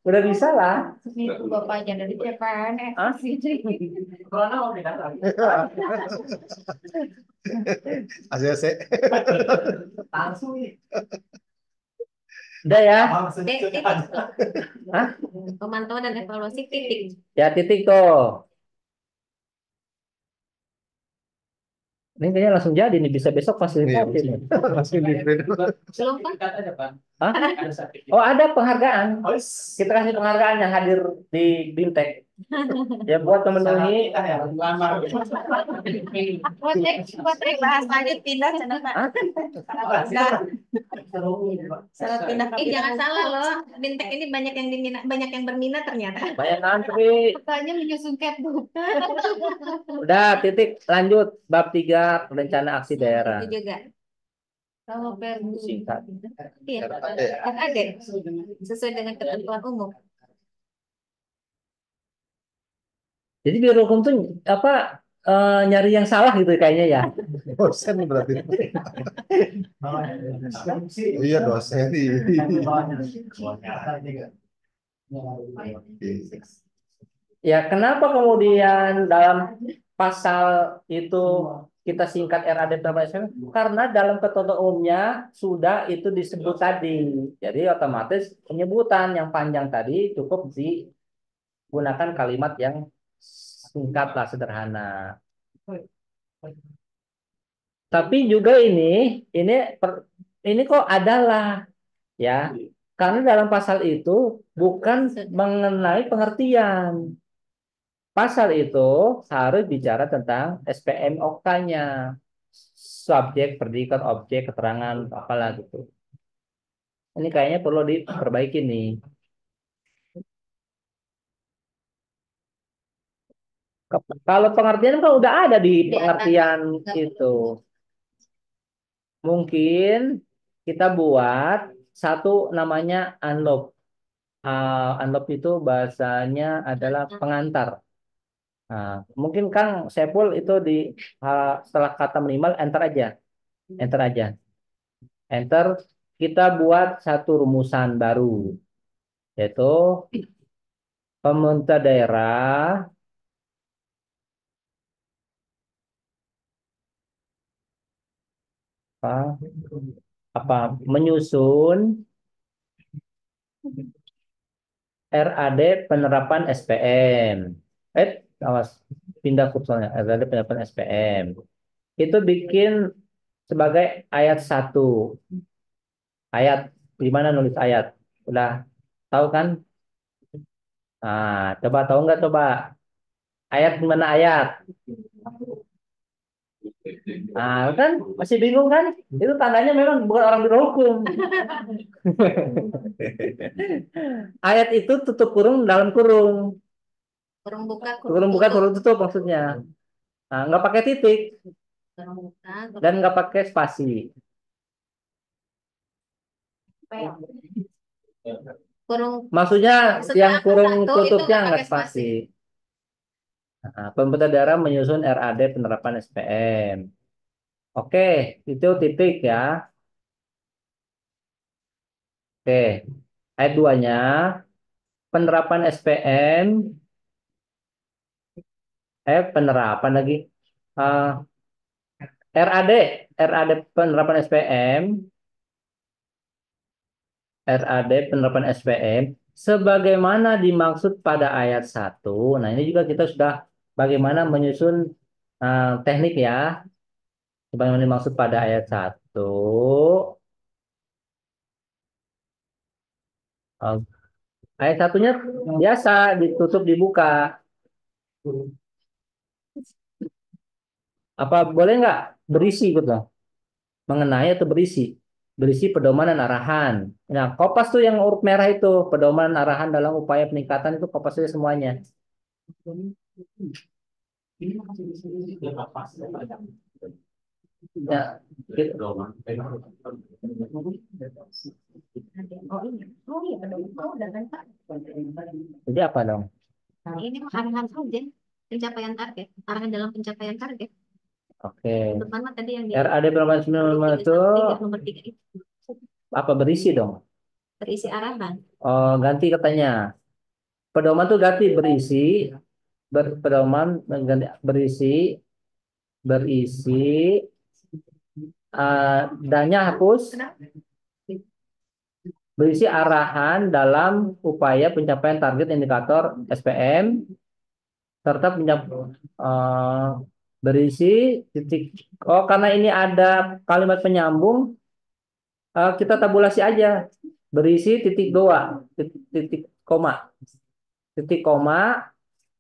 Speaker 1: Udah bisa lah.
Speaker 7: Itu Bapak aja dari CPNS.
Speaker 1: Hah?
Speaker 6: ACC.
Speaker 5: Langsung nih.
Speaker 1: Udah ya.
Speaker 7: Titik.
Speaker 1: Hah?
Speaker 7: Pemantauan dan evaluasi titik.
Speaker 1: Ya titik tuh. Ini kayaknya langsung jadi nih bisa besok fasilitasin.
Speaker 6: Iya, langsung di print.
Speaker 7: Belum Pak?
Speaker 2: Sertifikat aja, Pak.
Speaker 1: Hah?
Speaker 2: Ada sertifikat.
Speaker 1: Oh ada penghargaan.
Speaker 2: Oh,
Speaker 1: Kita kasih penghargaan yang hadir di Bimtek. Ya buat memenuhi.
Speaker 2: Lamar.
Speaker 7: Buat bahas lanjut pindah channel Pak.
Speaker 1: Hah?
Speaker 7: Salah pindah. Jangan salah loh. Bintek ini banyak yang diminat, banyak yang berminat ternyata.
Speaker 1: Banyak antri.
Speaker 7: Katanya menyusun capbook.
Speaker 1: Udah titik lanjut bab 3 rencana aksi daerah.
Speaker 7: Itu juga. Kalau perlu
Speaker 1: Singkat.
Speaker 7: iya, kan ada sesuai dengan ketentuan umum.
Speaker 1: Jadi biro hukum tuh apa nyari yang salah gitu kayaknya ya.
Speaker 6: Dosen berarti. Iya dosen.
Speaker 1: Ya kenapa kemudian dalam pasal itu kita singkat RAD PPSM? Karena dalam ketentuan umumnya sudah itu disebut tadi. Jadi otomatis penyebutan yang panjang tadi cukup digunakan kalimat yang singkat lah sederhana. Tapi juga ini kok adalah ya karena dalam pasal itu bukan mengenai pengertian. Pasal itu harus bicara tentang SPM oktanya, subjek, predikat, objek, keterangan, apalah gitu. Ini kayaknya perlu diperbaiki nih. Kalau pengertian kan udah ada di pengertian itu. Mungkin kita buat satu namanya unlock. Unlock itu bahasanya adalah pengantar. Nah, mungkin Kang Sepul itu setelah kata minimal enter aja. Enter aja. Enter kita buat satu rumusan baru yaitu pemerintah daerah apa, apa menyusun RAD penerapan SPM. Awas pindah kursornya RAD penerapan SPM. Itu bikin sebagai ayat 1. Ayat di mana nulis ayat? Udah tahu kan? Nah, coba tahu nggak coba? Ayat di mana ayat? Nah, kan masih bingung kan? Itu tandanya memang bukan orang berhukum. Ayat itu tutup kurung dalam kurung.
Speaker 7: Kurung buka,
Speaker 1: Kurung buka, kurung tutup maksudnya. Nah, nggak pakai titik
Speaker 7: kurung buka,
Speaker 1: dan nggak pakai spasi.
Speaker 7: kurung
Speaker 1: Maksudnya
Speaker 7: Maksudnya
Speaker 1: yang kurung
Speaker 7: satu itu
Speaker 1: tutupnya
Speaker 7: nggak
Speaker 1: nggak
Speaker 7: pakai spasi.
Speaker 1: spasi. Nah, pemerintah daerah menyusun RAD penerapan SPM. Oke, itu titik ya. Oke, ayat 2-nya, penerapan SPM, penerapan lagi. Eh, RAD, RAD penerapan SPM, RAD penerapan SPM, sebagaimana dimaksud pada ayat 1. Nah, ini juga kita sudah bagaimana menyusun teknik ya, sebagaimana dimaksud pada ayat 1. Eh, Ayat satunya biasa ditutup dibuka. Apa boleh nggak berisi gitu? Mengenai atau berisi? Berisi pedoman dan arahan. Nah, kopas tuh yang huruf merah itu, pedoman arahan dalam upaya peningkatan itu kopas aja semuanya. Ya, gitu.
Speaker 7: Oh iya, udah kan Pak.
Speaker 1: Jadi apa dong?
Speaker 7: Nah, ini arahan saja pencapaian target, arahan dalam pencapaian target.
Speaker 1: Oke.
Speaker 7: Pertama tadi yang di
Speaker 1: RAD berapa itu
Speaker 7: nomor 3 itu
Speaker 1: apa berisi dong?
Speaker 7: berisi arahan.
Speaker 1: Oh, ganti katanya. Pedoman tuh ganti berisi, pedoman berisi, berisi, dannya hapus, berisi arahan dalam upaya pencapaian target indikator SPM serta berisi titik. Oh, karena ini ada kalimat penyambung, kita tabulasi aja. Berisi titik dua, titik koma, titik koma.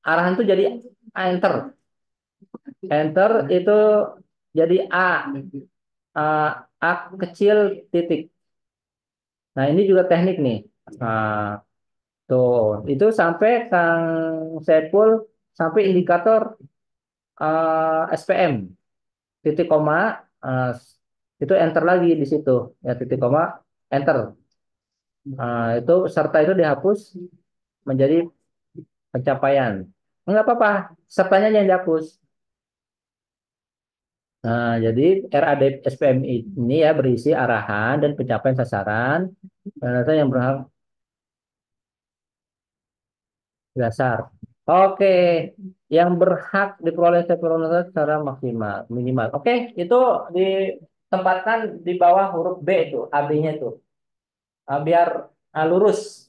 Speaker 1: Arahan itu jadi enter, enter itu jadi A, A kecil titik. Nah, ini juga teknik nih. Nah, tuh, itu sampai Kang Sepul sampai indikator SPM titik koma, itu enter lagi di situ ya, titik koma enter. Itu serta itu dihapus menjadi pencapaian. Enggak apa-apa, sertanya yang dihapus. Nah, jadi RAD SPM ini ya berisi arahan dan pencapaian sasaran data yang berhak dasar. Oke, yang berhak diperoleh setiap secara maksimal minimal. Oke, itu ditempatkan di bawah huruf B itu, AB-nya itu. Biar lurus.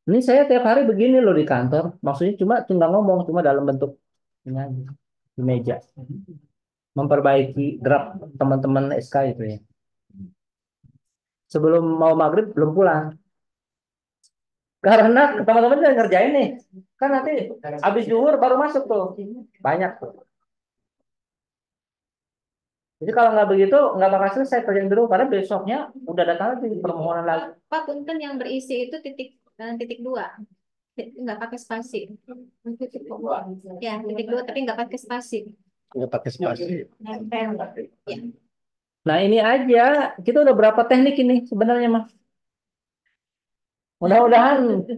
Speaker 1: Ini saya tiap hari begini loh di kantor. Maksudnya cuma tinggal ngomong, cuma dalam bentuk ini aja, di meja. Memperbaiki draft teman-teman SK itu ya. Sebelum mau maghrib belum pulang. Karena teman-teman udah ngerjain nih. Kan nanti habis zuhur baru masuk tuh. Banyak tuh. Jadi kalau nggak begitu nggak bakal selesai kerjaan dulu karena besoknya udah datang lagi permohonan lagi.
Speaker 7: Pak punten yang berisi itu titik 2. Nggak pakai spasi. Ya, titik 2 tapi nggak pakai spasi.
Speaker 6: Nggak pakai spasi.
Speaker 7: Nempel. Ya.
Speaker 1: Nah ini aja kita udah berapa teknik ini sebenarnya mah. Mudah-mudahan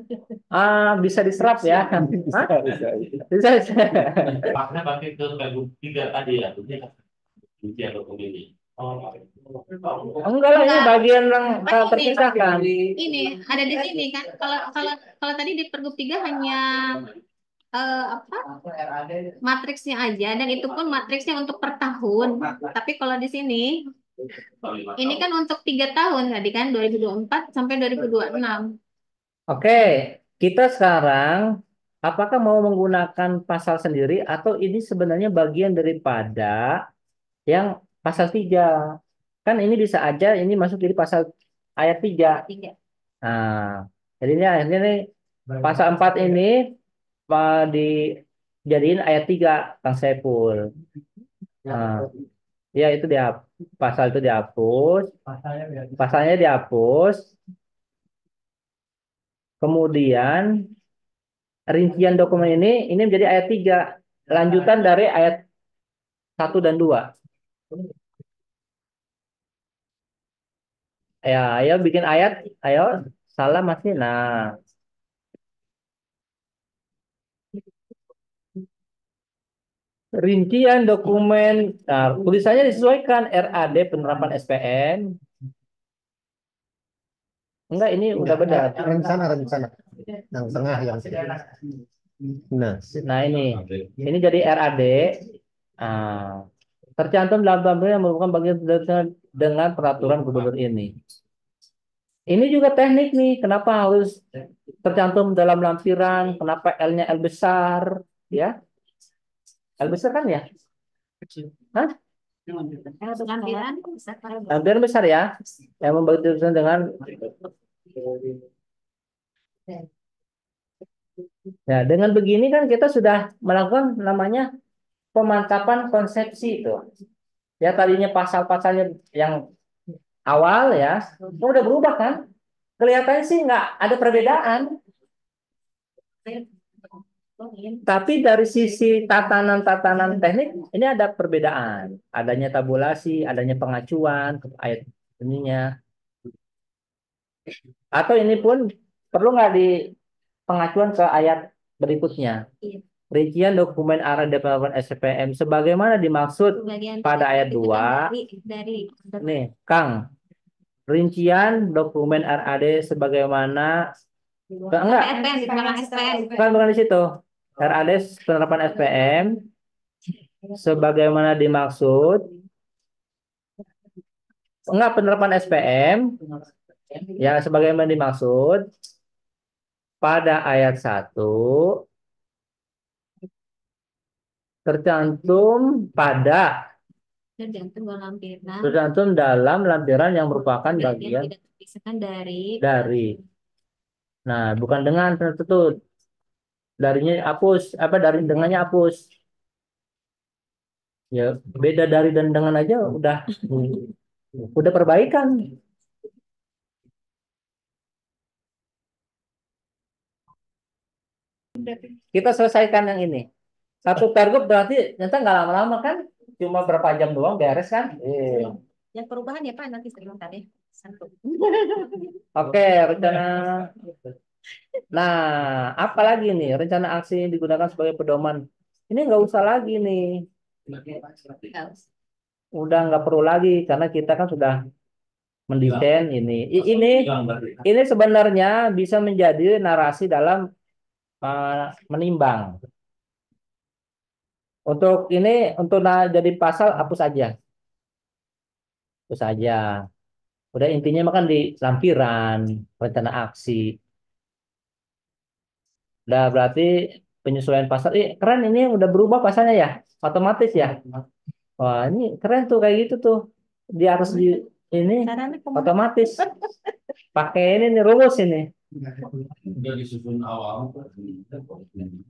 Speaker 1: bisa diserap ya.
Speaker 6: Bisa,
Speaker 1: Hah?
Speaker 6: bisa.
Speaker 1: Bisa, bisa.
Speaker 3: Makanya pakai ke Pergub 3 tadi ya, ujian dokumennya. Oh,
Speaker 1: Enggak lah ini
Speaker 7: Enggak.
Speaker 1: bagian yang
Speaker 7: Ini.
Speaker 1: terpisahkan.
Speaker 7: Ini ada di sini kan. Kalau tadi di Pergub 3 hanya apa matriksnya aja dan itu pun matriksnya untuk per tahun. Tapi kalau di sini ini kan untuk 3 tahun tadi kan 2024 sampai 2026.
Speaker 1: Oke, kita sekarang apakah mau menggunakan pasal sendiri atau ini sebenarnya bagian daripada yang pasal 3? Kan ini bisa aja ini masuk jadi pasal ayat 3.
Speaker 7: 3.
Speaker 1: Nah, jadi ini akhirnya nih pasal 4 ini dijadiin ayat 3 Kang Saiful. Nah, ya itu dia pasal itu dihapus, pasalnya dihapus. Kemudian rincian dokumen ini menjadi ayat 3 lanjutan dari ayat 1 dan 2. Ya, ayo bikin ayat, ayo Salah masih. Nah, rincian dokumen. Nah, tulisannya disesuaikan RAD penerapan SPM. Enggak, ini udah benar.
Speaker 6: Rencana. Yang tengah yang. Nah,
Speaker 1: Nah, ini jadi RAD. Ah, tercantum dalam tabel yang merupakan bagian dengan peraturan gubernur ini. Ini juga teknik nih, kenapa harus tercantum dalam lampiran, kenapa L-nya L besar, ya? L besar kan ya? Hah?
Speaker 7: Lampiran besar.
Speaker 1: Lampiran besar ya? Yang membagi tulisan dengan ya, dengan begini kan kita sudah melakukan namanya pemantapan konsepsi itu. Ya tadinya pasal-pasalnya yang awal ya, udah berubah kan? Kelihatannya sih nggak ada perbedaan. Tapi dari sisi tatanan-tatanan teknik ini ada perbedaan. Adanya tabulasi, adanya pengacuan ke ayat ininya. Atau ini pun perlu nggak di pengacuan ke ayat berikutnya. Rincian dokumen arah penerapan SPM sebagaimana dimaksud
Speaker 7: Bagian
Speaker 1: pada ayat
Speaker 7: itu kan
Speaker 1: 2.
Speaker 7: dari
Speaker 1: Nih, Kang. Rincian dokumen RAD sebagaimana enggak,
Speaker 7: SPM di belakang SPM.
Speaker 1: bukan di situ. RAD penerapan SPM sebagaimana dimaksud. Enggak, penerapan SPM ya sebagaimana dimaksud pada ayat 1 tercantum dalam lampiran yang merupakan bagian
Speaker 7: tidak terpisahkan dari
Speaker 1: dari. Nah, bukan dengan tertutup. Darinya hapus, apa dari dengannya hapus. Ya, beda dari dan dengan aja udah perbaikan. Kita selesaikan yang ini. Satu pergub berarti ternyata nggak lama-lama kan? Cuma berapa jam doang beres kan?
Speaker 7: yang perubahan ya Pak nanti sebentar ya. Satu.
Speaker 1: Oke, rencana. Nah, apa lagi nih? Rencana aksi yang digunakan sebagai pedoman. Ini nggak usah lagi nih. Udah nggak perlu lagi karena kita kan sudah mendesain ini. Ini sebenarnya bisa menjadi narasi dalam menimbang. Untuk jadi pasal hapus aja. Hapus aja. Udah intinya makan di lampiran rencana aksi. Udah berarti penyesuaian pasal. Keren ini udah berubah pasalnya ya. Otomatis ya. Wah, ini keren tuh kayak gitu tuh. Dia harus di ini otomatis. Pakai ini nih rumus ini.
Speaker 3: Udah disusun awal.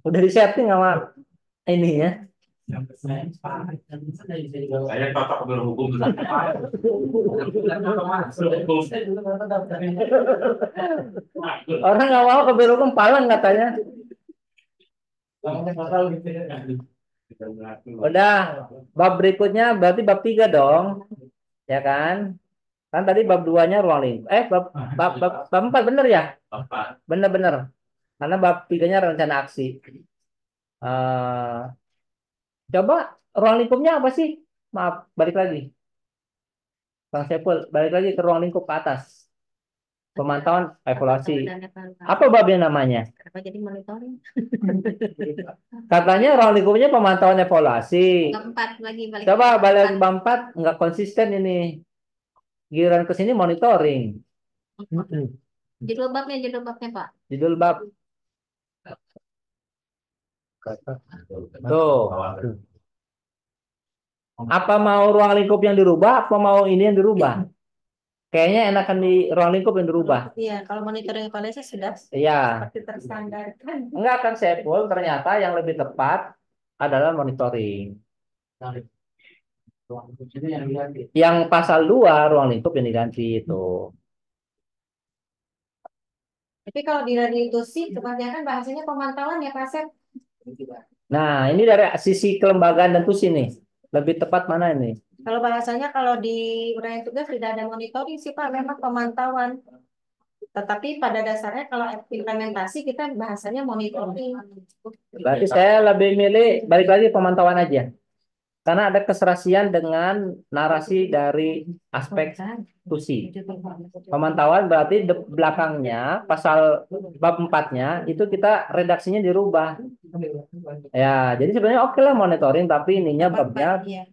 Speaker 1: Udah di setting sama ini ya.
Speaker 3: Saya cocok berhukum.
Speaker 1: Orang nggak mau ke biro kempalan katanya. Udah, bab berikutnya berarti bab 3 dong. Ya kan? Kan tadi bab 2-nya ruang lingkup. Bab 4 bener ya? Bener-bener. Karena bab 3-nya rencana aksi. Coba ruang lingkupnya apa sih? Maaf, balik lagi. Bang Sepul, balik lagi ke ruang lingkup ke atas. Pemantauan evaluasi. Apa babnya namanya?
Speaker 7: Kenapa jadi monitoring?
Speaker 1: Katanya ruang lingkupnya pemantauan evaluasi.
Speaker 7: Keempat lagi balik.
Speaker 1: Coba balik lagi bab 4, nggak konsisten ini. Giliran ke sini monitoring.
Speaker 7: Judul babnya Pak.
Speaker 1: Judul bab. Tuh. Apa mau ruang lingkup yang dirubah, apa mau ini yang dirubah? Kayaknya enakan di ruang lingkup yang dirubah.
Speaker 4: Iya, kalau monitoring evaluasi sudah
Speaker 1: Iya.
Speaker 4: seperti terstandarkan.
Speaker 1: Enggak akan Sepul, ternyata yang lebih tepat adalah monitoring. Yang pasal 2 ruang lingkup yang diganti itu.
Speaker 4: Tapi kalau di institusi kebanyakan bahasanya pemantauan ya Pak Sep.
Speaker 1: Nah, ini dari sisi kelembagaan dan tusi nih. Lebih tepat mana ini?
Speaker 4: Kalau bahasanya kalau di uraian tugas tidak ada monitoring sih Pak, memang pemantauan. Tetapi pada dasarnya kalau implementasi kita bahasanya monitoring.
Speaker 1: Berarti saya lebih milih balik lagi pemantauan aja. Karena ada keserasian dengan narasi dari aspek tusi. Pemantauan berarti belakangnya pasal bab 4-nya itu kita redaksinya dirubah. Ya, jadi sebenarnya oke lah monitoring, tapi ininya babnya
Speaker 4: Iya.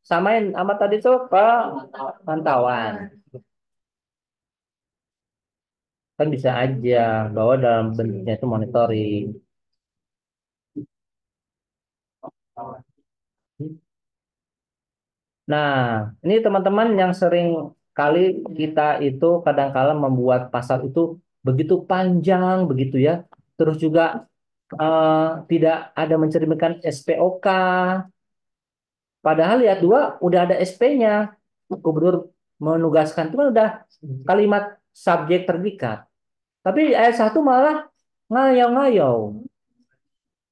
Speaker 1: samain sama tadi tuh pemantauan. Kan bisa aja bahwa dalam bentuknya itu monitoring. Nah, ini teman-teman yang sering kali kita itu kadang-kala membuat pasal itu begitu panjang begitu ya. Terus juga tidak ada mencerminkan SPOK. Padahal lihat dua udah ada SP-nya. Gubernur menugaskan itu kan udah kalimat subjek terdekat. Tapi ayat 1 malah ngayau-ngayau.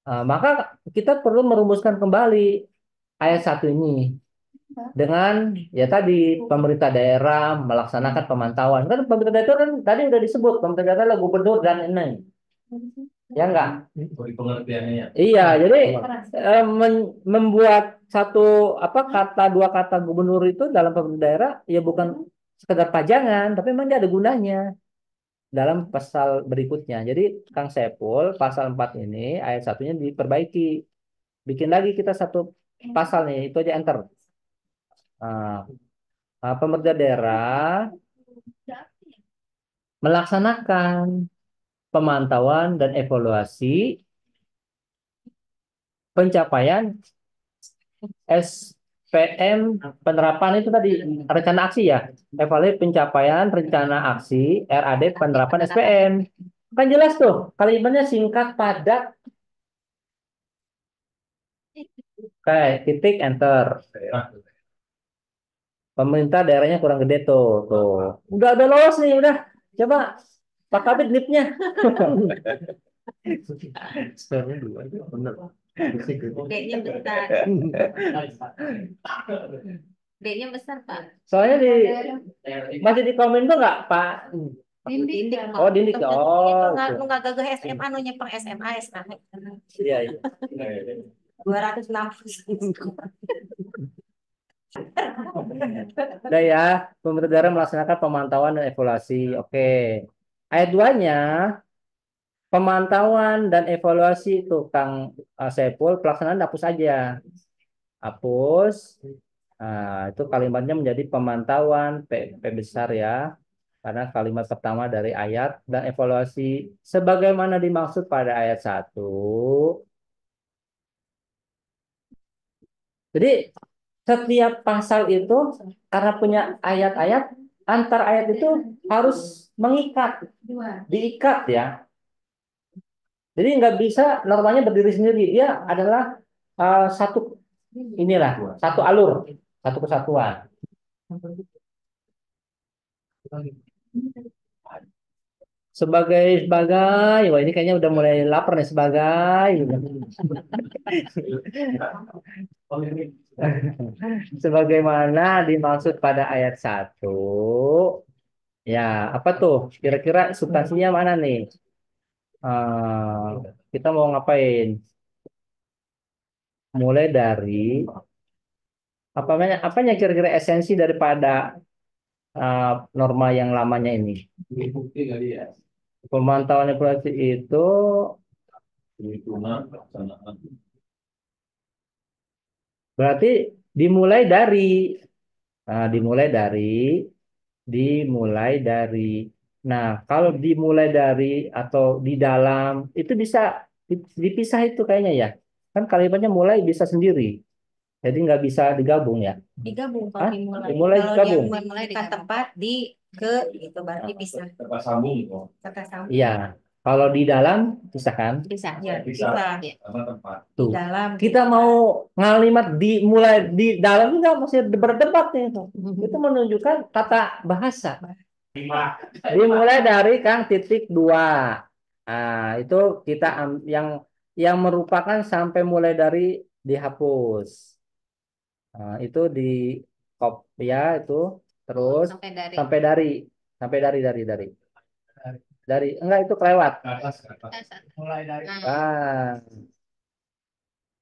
Speaker 1: Maka kita perlu merumuskan kembali ayat 1 ini dengan ya tadi pemerintah daerah melaksanakan pemantauan. Kan pemerintah daerah kan tadi udah disebut pemerintah daerah adalah gubernur dan ini. Ya enggak?
Speaker 2: Pengertiannya ya.
Speaker 1: Iya, jadi membuat satu dua kata gubernur itu dalam pemerintah daerah ya bukan sekedar pajangan, tapi memang dia ada gunanya dalam pasal berikutnya. Jadi Kang Sepul pasal 4 ini ayat 1-nya diperbaiki. Bikin lagi kita satu pasal nih, itu aja enter. Pemerintah daerah melaksanakan pemantauan dan evaluasi pencapaian SPM penerapan itu tadi rencana aksi ya, evaluasi pencapaian rencana aksi RAD penerapan SPM. Kan jelas tuh kalimatnya singkat padat. Oke, titik enter. Pemerintah daerahnya kurang gede tuh. Udah lolos nih, udah. Coba Pak Kabit nipnya.
Speaker 7: D-nya besar. D-nya besar, Pak.
Speaker 1: Soalnya masih di komen tuh nggak Pak?
Speaker 4: Dindik.
Speaker 1: Oh, dindik. Oh,
Speaker 4: Nggak gagah SMA nu nyepeng SMA SKH.
Speaker 1: iya.
Speaker 4: 260.
Speaker 1: Udah ya, pemerintah daerah melaksanakan pemantauan dan evaluasi. Oke. Ayat 2-nya pemantauan dan evaluasi itu Kang Sepul pelaksanaan hapus aja. Hapus. Nah, itu kalimatnya menjadi pemantauan P besar ya. Karena kalimat pertama dari ayat dan evaluasi sebagaimana dimaksud pada ayat 1. Jadi setiap pasal itu karena punya ayat-ayat, antar ayat itu harus mengikat, diikat ya. Jadi nggak bisa normanya berdiri sendiri. Dia adalah satu satu alur, satu kesatuan. Sebagai, wah ini kayaknya udah mulai lapar nih sebagaimana dimaksud pada ayat 1. Ya, apa tuh? Kira-kira substansinya mana nih? Kita mau ngapain? Mulai dari apanya kira-kira esensi daripada norma yang lamanya ini?
Speaker 2: Bukti kali ya.
Speaker 1: Pemantauan evaluasi itu berarti dimulai dari nah, dimulai dari. Nah, kalau dimulai dari atau di dalam itu bisa dipisah itu kayaknya ya. Kan kalimatnya mulai bisa sendiri. Jadi nggak bisa digabung ya.
Speaker 4: Digabung
Speaker 1: Hah?
Speaker 4: kalau dimulai.
Speaker 1: Dimulai
Speaker 4: Kalau
Speaker 1: digabung.
Speaker 4: dia memulai kan tempat di ke itu berarti bisa.
Speaker 2: Tepat sambung kok.
Speaker 4: Kata sambung.
Speaker 1: Iya. Kalau di dalam bisa kan?
Speaker 7: Bisa.
Speaker 4: Ya,
Speaker 2: Bisa.
Speaker 4: bisa.
Speaker 2: Sama tempat.
Speaker 1: Tuh.
Speaker 4: Dalam.
Speaker 1: Kita mau ngalimat dimulai di dalam juga masih berdebat nih. Itu menunjukkan tata bahasa. Dimulai dari Kang titik 2. Nah, itu kita yang merupakan sampai mulai dari dihapus. Nah, itu di copy ya itu terus
Speaker 7: Sampai dari.
Speaker 1: sampai dari Sampai dari enggak itu kelewat.
Speaker 5: Mulai dari
Speaker 1: Ah,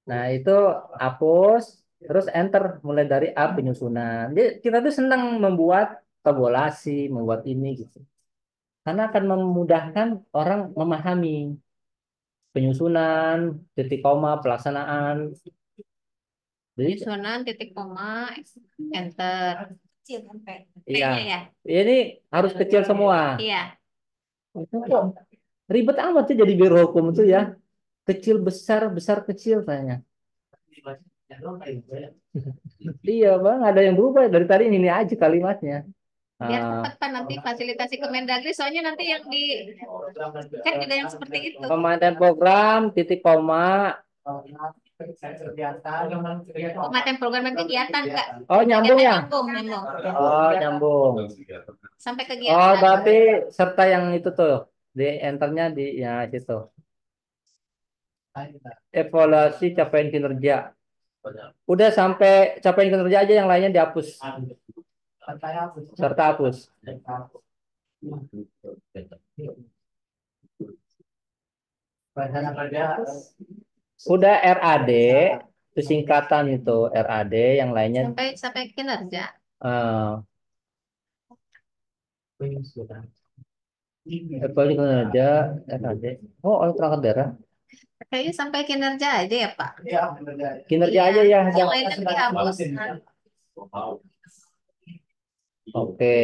Speaker 1: nah itu hapus, terus enter mulai dari A penyusunan. Jadi kita tuh senang membuat tabulasi, membuat ini gitu. Karena akan memudahkan orang memahami penyusunan, titik koma, pelaksanaan. Jadi
Speaker 7: Susunan titik koma enter.
Speaker 4: Kecil kan, Pak?
Speaker 1: iya,
Speaker 7: P-nya ya.
Speaker 1: ini harus kecil semua.
Speaker 7: Iya.
Speaker 1: Itu kok ribet amat sih jadi biro hukum itu ya. Kecil besar, besar kecil kayaknya. Iya bang, ada yang berubah dari tadi ini aja kalimatnya.
Speaker 7: Biar
Speaker 1: Ah,
Speaker 7: cepat Pak nanti fasilitasi ke Mendagri, soalnya nanti yang di cek juga yang seperti itu.
Speaker 1: pemantapan program, titik koma.
Speaker 7: Pemantapan program dan kegiatan Kak.
Speaker 1: Oh nyambung ya?
Speaker 7: Nyambung, nyambung.
Speaker 1: Oh nyambung.
Speaker 7: Sampai
Speaker 1: Oh
Speaker 7: kegiatan.
Speaker 1: berarti serta yang itu tuh di enternya di ya situ. Evaluasi capaian kinerja. Udah sampai capaian kinerja aja, yang lainnya dihapus. Serta hapus. Udah RAD, itu singkatan itu RAD, yang lainnya
Speaker 7: Sampai kinerja.
Speaker 1: eh evaluasi kinerja RAD. Oh, oleh perangkat daerah.
Speaker 7: Kayaknya sampai kinerja aja ya Pak.
Speaker 1: Kinerja
Speaker 7: Iya.
Speaker 1: aja ya.
Speaker 7: Yang lainnya dihapus.
Speaker 1: Oke.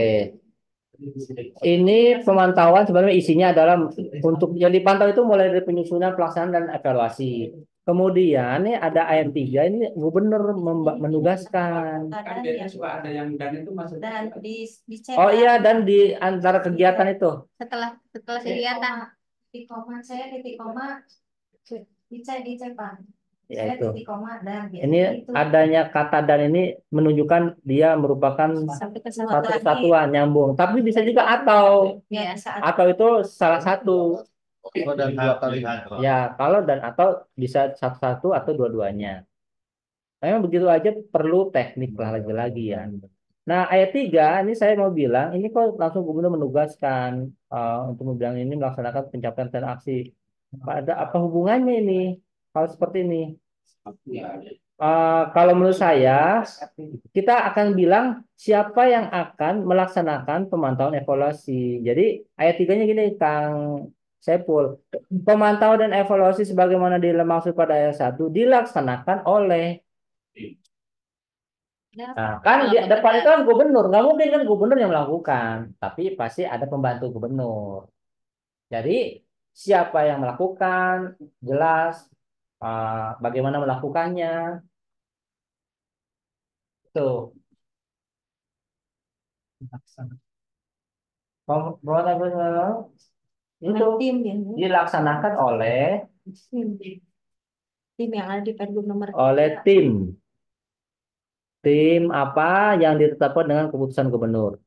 Speaker 1: Ini pemantauan sebenarnya isinya adalah untuk yang dipantau itu mulai dari penyusunan, pelaksanaan, dan evaluasi. Kemudian nih ada ayat 3 ini gubernur menugaskan.
Speaker 2: Kan biasanya suka ada yang dan itu masuk.
Speaker 4: Dan di
Speaker 1: Oh iya, dan di antara kegiatan itu.
Speaker 7: Setelah kegiatan.
Speaker 4: titik koma, saya titik koma dicek Pak.
Speaker 1: Ya
Speaker 4: Saya
Speaker 1: itu.
Speaker 4: titik koma dan
Speaker 1: Ini
Speaker 4: itu
Speaker 1: adanya kata dan ini menunjukkan dia merupakan
Speaker 7: Sampai ke
Speaker 1: satu kesatuan nyambung. Tapi bisa juga
Speaker 7: Iya.
Speaker 1: atau itu salah satu.
Speaker 6: Dan 2 kali.
Speaker 1: Ya, kalau dan atau bisa satu-satu atau dua-duanya. Memang begitu aja perlu teknik lah lagi-lagi ya. Nah, ayat 3 ini saya mau bilang, ini kok langsung gubernur menugaskan untuk membilang ini melaksanakan pencapaian dan aksi. Ada apa hubungannya ini? Hal seperti ini. Kalau menurut saya, kita akan bilang siapa yang akan melaksanakan pemantauan evaluasi. Jadi ayat 3-nya gini, Kang Sepul. Pemantauan dan evaluasi sebagaimana dimaksud pada ayat 1 dilaksanakan oleh. Nah, kan di depan itu kan gubernur, nggak mungkin kan gubernur yang melakukan, tapi pasti ada pembantu gubernur. Jadi siapa yang melakukan, jelas bagaimana melakukannya, tuh. Itu
Speaker 4: tim ya.
Speaker 1: dilaksanakan oleh
Speaker 4: Tim yang ada di Pergub nomor
Speaker 1: oleh
Speaker 4: 3.
Speaker 1: tim apa yang ditetapkan dengan keputusan gubernur.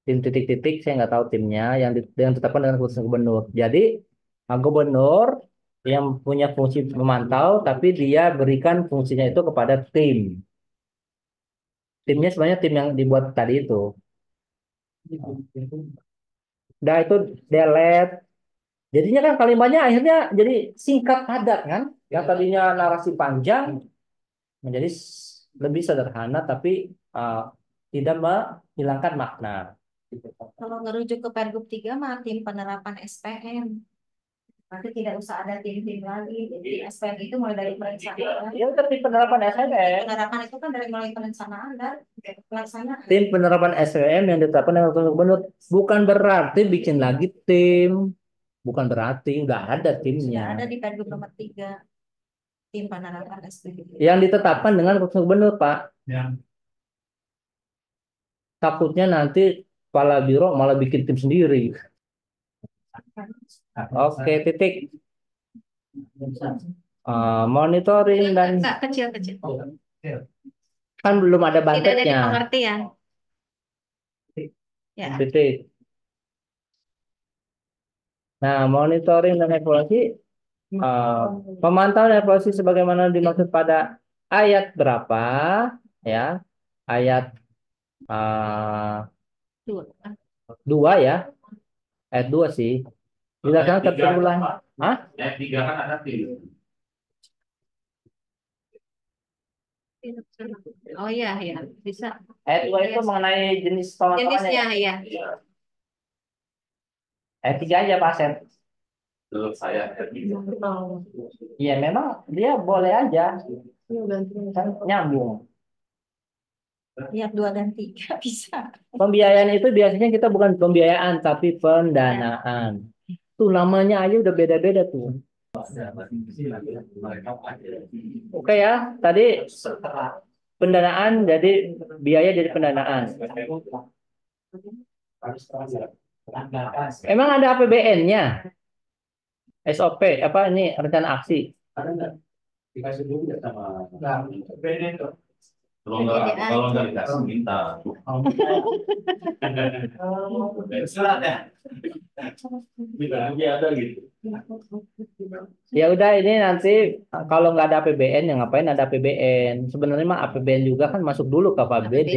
Speaker 1: Tim titik-titik saya nggak tahu timnya yang ditetapkan dengan keputusan gubernur. Jadi gubernur yang punya fungsi memantau, tapi dia berikan fungsinya itu kepada tim. Timnya sebenarnya tim yang dibuat tadi itu. Udah itu delete. Jadinya kan kalimatnya akhirnya jadi singkat padat kan. Yang tadinya narasi panjang menjadi lebih sederhana, tapi tidak menghilangkan makna.
Speaker 4: Kalau ngerujuk ke Pergub 3 mah tim penerapan SPM. Nanti tidak usah ada tim-tim lagi. Jadi SPM itu mulai dari perencanaan.
Speaker 1: Ya tapi penerapan SPM.
Speaker 4: Penerapan itu kan dari mulai perencanaan dan pelaksanaan.
Speaker 1: Tim penerapan SPM yang ditetapkan dengan gubernur bukan berarti bikin lagi tim. Bukan berarti udah ada timnya.
Speaker 4: Sudah ada di Pergub nomor 3. Tim penerapan SPM.
Speaker 1: Yang ditetapkan dengan keputusan gubernur, Pak.
Speaker 5: yang
Speaker 1: Takutnya nanti kepala biro malah bikin tim sendiri. Oke, titik. Monitoring dan
Speaker 7: Enggak, kecil-kecil.
Speaker 1: kan belum ada
Speaker 7: Tidak ada di
Speaker 1: budgetnya.
Speaker 7: pengertian. Ya.
Speaker 1: Titik. Nah, monitoring dan evaluasi, pemantauan dan evaluasi sebagaimana dimaksud pada ayat berapa, ya? Ayat
Speaker 7: Dua.
Speaker 1: Dua ya, ayat 2 sih. Dilaksanakan
Speaker 3: Ayat 3
Speaker 1: terpulang.
Speaker 3: Pak.
Speaker 1: Hah?
Speaker 3: Ayat 3 kan ada tim.
Speaker 7: Oh iya, ya, bisa.
Speaker 1: Ayat 2 itu mengenai jenis tolak-tolaknya ya.
Speaker 7: Jenisnya ya.
Speaker 3: Iya,
Speaker 1: Ayat 3 aja Pak Asep.
Speaker 3: menurut saya ayat 3.
Speaker 1: Iya memang dia boleh aja. Kan nyambung.
Speaker 4: Ayat 2 dan 3 bisa.
Speaker 1: Pembiayaan itu biasanya kita bukan pembiayaan tapi pendanaan. Tuh namanya aja udah beda-beda tuh. Oke ya, tadi pendanaan jadi biaya jadi pendanaan. Emang ada APBN-nya? SOP apa ini rencana aksi?
Speaker 2: Dikasih dulu ya sama.
Speaker 3: Kalau nggak dikasih minta. Surat ya. Bilangnya ada gitu.
Speaker 1: Ya udah ini nanti kalau nggak ada APBN ya ngapain ada APBN? Sebenarnya mah APBN juga kan masuk dulu ke APBD.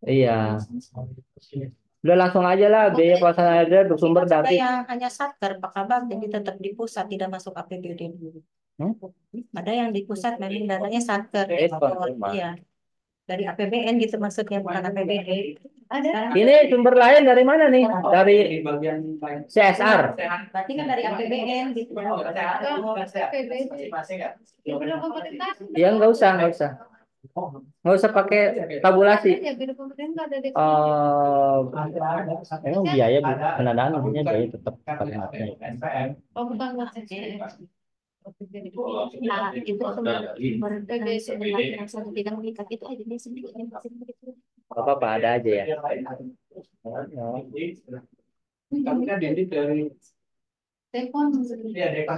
Speaker 1: Iya. Udah langsung aja lah biaya pelaksanaan ada bersumber
Speaker 4: Ada
Speaker 1: dari
Speaker 4: yang hanya satker Pak Kabak, jadi tetap di pusat tidak masuk APBD dulu. Ada yang di pusat memang dananya satker. Iya. Dari APBN gitu maksudnya bukan APBD. Ada.
Speaker 1: ini sumber lain dari mana nih? Dari
Speaker 2: bagian
Speaker 1: CSR.
Speaker 4: Berarti kan dari APBN gitu.
Speaker 1: Ya nggak usah, nggak usah pakai tabulasi. Emang biaya pendanaan maksudnya biaya tetap pakai materi.
Speaker 7: Oh, bukan Nah, itu yang satu tidak mengikat itu aja dia sendiri.
Speaker 1: Apa ada aja ya.
Speaker 2: Tapi kan ini dari
Speaker 7: Telepon
Speaker 2: ya dari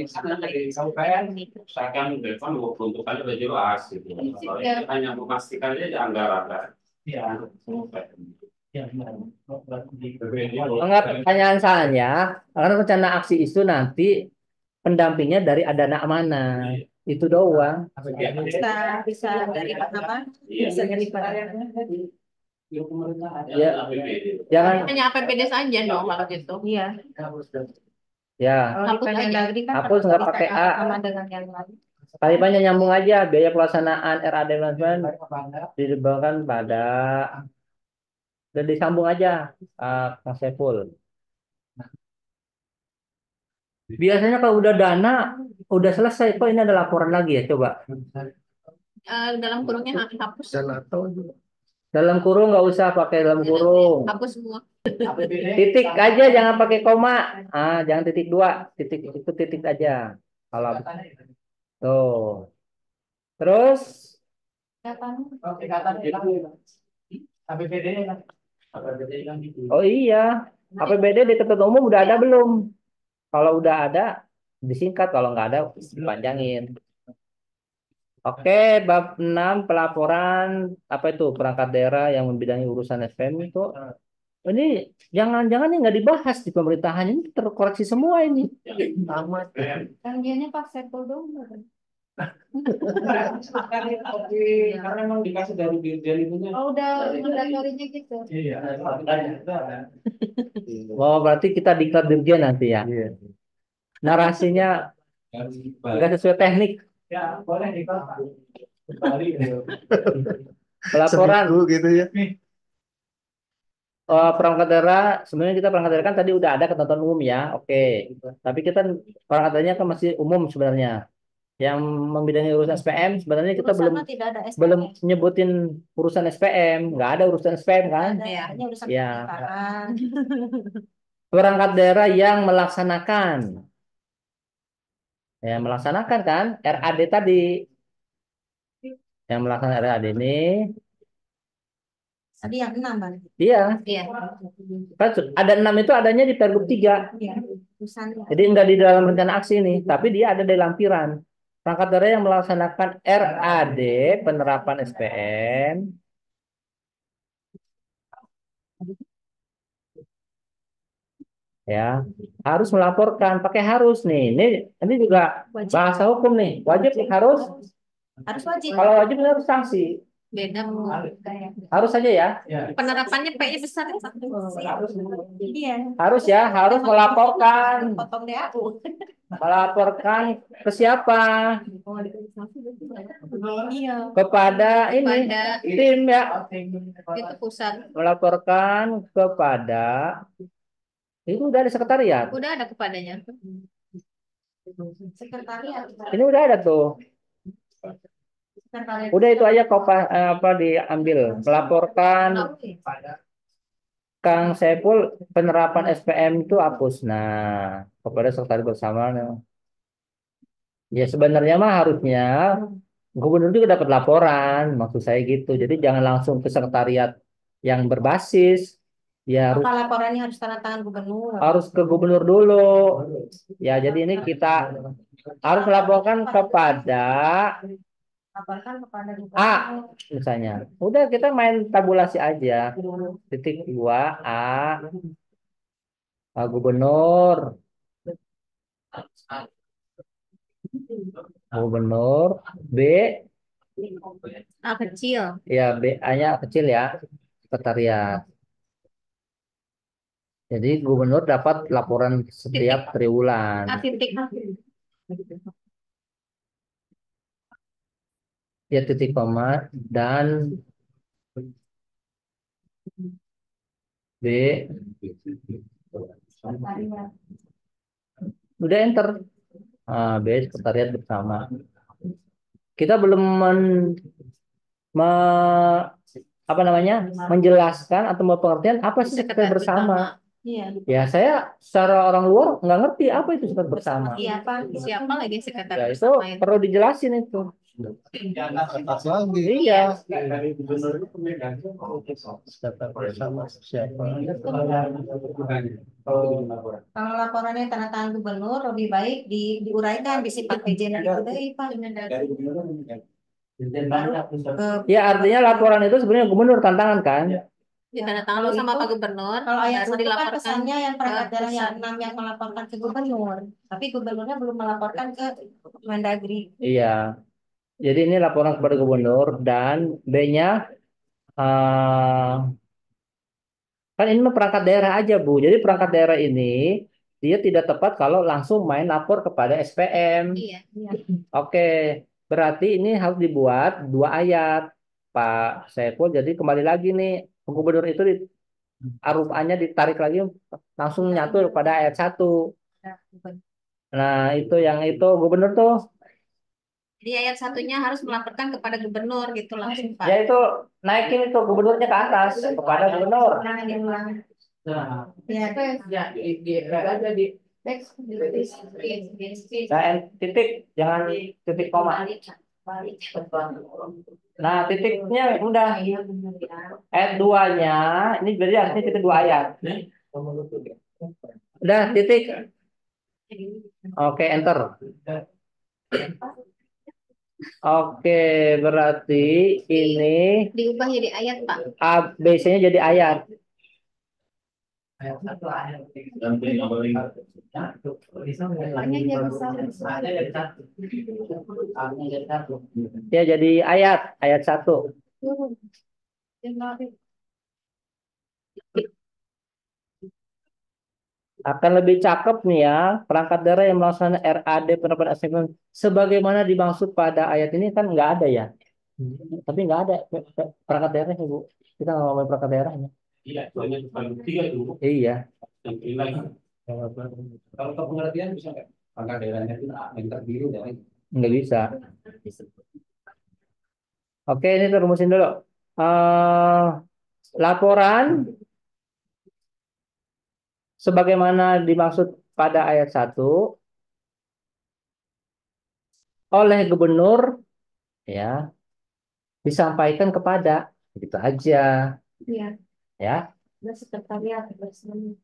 Speaker 2: sana dari KUPN.
Speaker 3: Saya kan Devan peruntukannya udah jelas gitu. Kalau ini hanya memastikan aja anggaran kan.
Speaker 2: Iya.
Speaker 1: Enggak, pertanyaan saya, karena rencana aksi itu nanti pendampingnya dari dana mana? Itu doang.
Speaker 4: Bisa dari apa? Bisa dari
Speaker 1: Ya, jangan
Speaker 7: hanya APBD saja dong kalau gitu.
Speaker 4: Iya.
Speaker 1: ya.
Speaker 4: Kalau di Kemendagri kan
Speaker 1: Hapus nggak pakai A.
Speaker 4: sama dengan yang lain.
Speaker 1: Kalimatnya nyambung aja, biaya pelaksanaan RAD Management didebangkan pada dan disambung aja Kang Saiful. Biasanya kalau udah dana udah selesai kok ini ada laporan lagi ya coba.
Speaker 7: Dalam kurungnya hapus.
Speaker 1: Dalam kurung nggak usah pakai dalam kurung.
Speaker 7: Hapus semua.
Speaker 1: Titik aja jangan pakai koma. Jangan titik 2, titik itu titik aja. Kalau tuh. Terus oh iya, APBD di ketentuan umum udah ada belum? Kalau udah ada disingkat, kalau nggak ada dipanjangin. Oke, bab 6 pelaporan apa itu perangkat daerah yang membidangi urusan SPM itu. Ini jangan-jangan ini nggak dibahas di pemerintahan ini terkoreksi semua ini. Amat.
Speaker 7: Janjiannya Pak Saiful dong.
Speaker 2: Karena memang dikasih dari dirjen itu.
Speaker 7: Oh, udah mandatorinya gitu.
Speaker 2: Iya.
Speaker 1: Oh, berarti kita diklat dirjen nanti ya. Narasinya nggak sesuai teknik.
Speaker 2: Ya, boleh diklat.
Speaker 1: Pelaporan
Speaker 6: gitu ya.
Speaker 1: perangkat daerah sebenarnya kita perangkat daerah kan tadi udah ada ketentuan umum ya. Oke. Tapi kita perangkat daerahnya kan masih umum sebenarnya. Yang membidangi urusan SPM sebenarnya kita
Speaker 4: Tidak ada SPM.
Speaker 1: belum nyebutin urusan SPM, nggak ada urusan SPM kan?
Speaker 4: Hanya urusan
Speaker 1: Ya.
Speaker 4: pemerintahan.
Speaker 1: Perangkat daerah yang melaksanakan kan RAD tadi yang melaksanakan RAD ini
Speaker 4: Tadi yang 6 Bang.
Speaker 1: iya
Speaker 7: Iya.
Speaker 1: kan ada 6 itu adanya di Pergub 3
Speaker 4: Iya. Urusannya.
Speaker 1: jadi enggak di dalam rencana aksi ini tapi dia ada di lampiran perangkat daerah yang melaksanakan RAD penerapan SPM ya harus melaporkan pakai harus nih ini juga
Speaker 4: Wajib.
Speaker 1: bahasa hukum nih wajib harus
Speaker 4: Harus wajib.
Speaker 1: kalau wajib harus sanksi
Speaker 7: Beda Bu.
Speaker 1: Harus saja ya.
Speaker 7: Penerapannya P-nya besar.
Speaker 4: Iya.
Speaker 1: Harus ya, harus melaporkan.
Speaker 4: Potong deh aku.
Speaker 1: Melaporkan ke siapa?
Speaker 4: Iya.
Speaker 1: Kepada ini
Speaker 7: Kepada
Speaker 1: tim ya.
Speaker 7: itu pusat.
Speaker 1: Melaporkan kepada itu udah ada sekretariat.
Speaker 7: Udah ada kepadanya.
Speaker 4: Sekretariat.
Speaker 1: Ini udah ada tuh.
Speaker 4: Sekretariat.
Speaker 1: Udah itu aja apa diambil. Melaporkan Kang Saiful penerapan SPM itu hapus. Nah, kepada sekretariat bersama. Ya sebenarnya mah harusnya gubernur juga dapat laporan, maksud saya gitu. Jadi jangan langsung ke sekretariat yang berbasis. Ya harus
Speaker 4: Apa laporannya harus tanda tangan gubernur?
Speaker 1: harus ke gubernur dulu. Ya jadi ini kita harus melaporkan kepada
Speaker 4: Laporkan kepada
Speaker 1: A
Speaker 4: gubernur.
Speaker 1: misalnya. Udah kita main tabulasi aja. Titik 2 gubernur gubernur B
Speaker 7: A kecil.
Speaker 1: ya B-nya kecil ya sekretariat. Jadi gubernur dapat laporan setiap triwulan.
Speaker 7: A titik.
Speaker 1: Ya titik koma dan B
Speaker 4: Sekretariat.
Speaker 1: udah enter. B sekretariat bersama. Kita belum apa namanya menjelaskan atau pengertian apa sih sekretariat bersama.
Speaker 4: Iya.
Speaker 1: Ya saya secara orang luar nggak ngerti apa itu sekretariat bersama.
Speaker 4: Iya, Pak.
Speaker 7: Siapa lagi
Speaker 1: Ya
Speaker 7: sekretaris
Speaker 1: itu
Speaker 7: bersama itu?
Speaker 1: perlu dijelasin itu.
Speaker 6: Atas lagi.
Speaker 1: Iya.
Speaker 6: Data bersama siapa?
Speaker 4: Kalau laporannya tanda tangan gubernur lebih baik diuraikan disifat PJ-nya itu deh, Pak.
Speaker 1: Ya artinya laporan itu sebenarnya gubernur tantangan kan.
Speaker 7: Ditandatangani sama Pak Gubernur,
Speaker 4: Kalau ayat
Speaker 7: baru
Speaker 4: satu kan
Speaker 7: dilaporkan
Speaker 4: pesannya yang perangkat
Speaker 7: ke
Speaker 4: daerah yang
Speaker 7: pusat.
Speaker 4: 6 yang melaporkan ke gubernur, tapi gubernurnya belum melaporkan ke Mendagri.
Speaker 1: Iya. Jadi ini laporan kepada gubernur dan B-nya kan ini mah perangkat daerah aja Bu. Jadi perangkat daerah ini dia tidak tepat kalau langsung main lapor kepada SPM.
Speaker 7: Iya.
Speaker 1: Oke, berarti ini harus dibuat 2 ayat, Pak Saiful. Jadi kembali lagi nih, gubernur itu arupanya ditarik lagi langsung nyatu pada ayat 1. Nah, itu yang itu gubernur tuh,
Speaker 7: Jadi ayat satunya harus melaporkan kepada gubernur gitu langsung Pak.
Speaker 1: ya itu naikin itu gubernurnya ke atas kepada gubernur.
Speaker 4: Ya,
Speaker 1: Nah, titik, jangan titik koma. Nah, titiknya udah ayat 2-nya, ini berarti artinya titik 2 ayat. Udah titik. Oke, enter. Oke, berarti ini
Speaker 7: Diubah jadi ayat Pak.
Speaker 1: ABC-nya jadi ayat. Ya jadi ayat 1. Akan lebih cakep nih ya, perangkat daerah yang melaksanakan RAD penerapan asesmen sebagaimana dimaksud pada ayat ini kan nggak ada ya. Tapi nggak ada perangkat daerahnya Bu. Kita nggak ngomongin perangkat daerahnya.
Speaker 3: Iya, soalnya cuma 3 dulu.
Speaker 1: Iya,
Speaker 3: Yang ini lagi.
Speaker 2: Kalau ke pengertian bisa nggak? Angka daerahnya itu yang terdiri dari
Speaker 1: nggak bisa. Oke, ini kita rumusin dulu. Eh, laporan sebagaimana dimaksud pada ayat 1 oleh gubernur ya disampaikan kepada gitu aja
Speaker 4: Iya.
Speaker 1: ya
Speaker 4: Sekretariat bersama.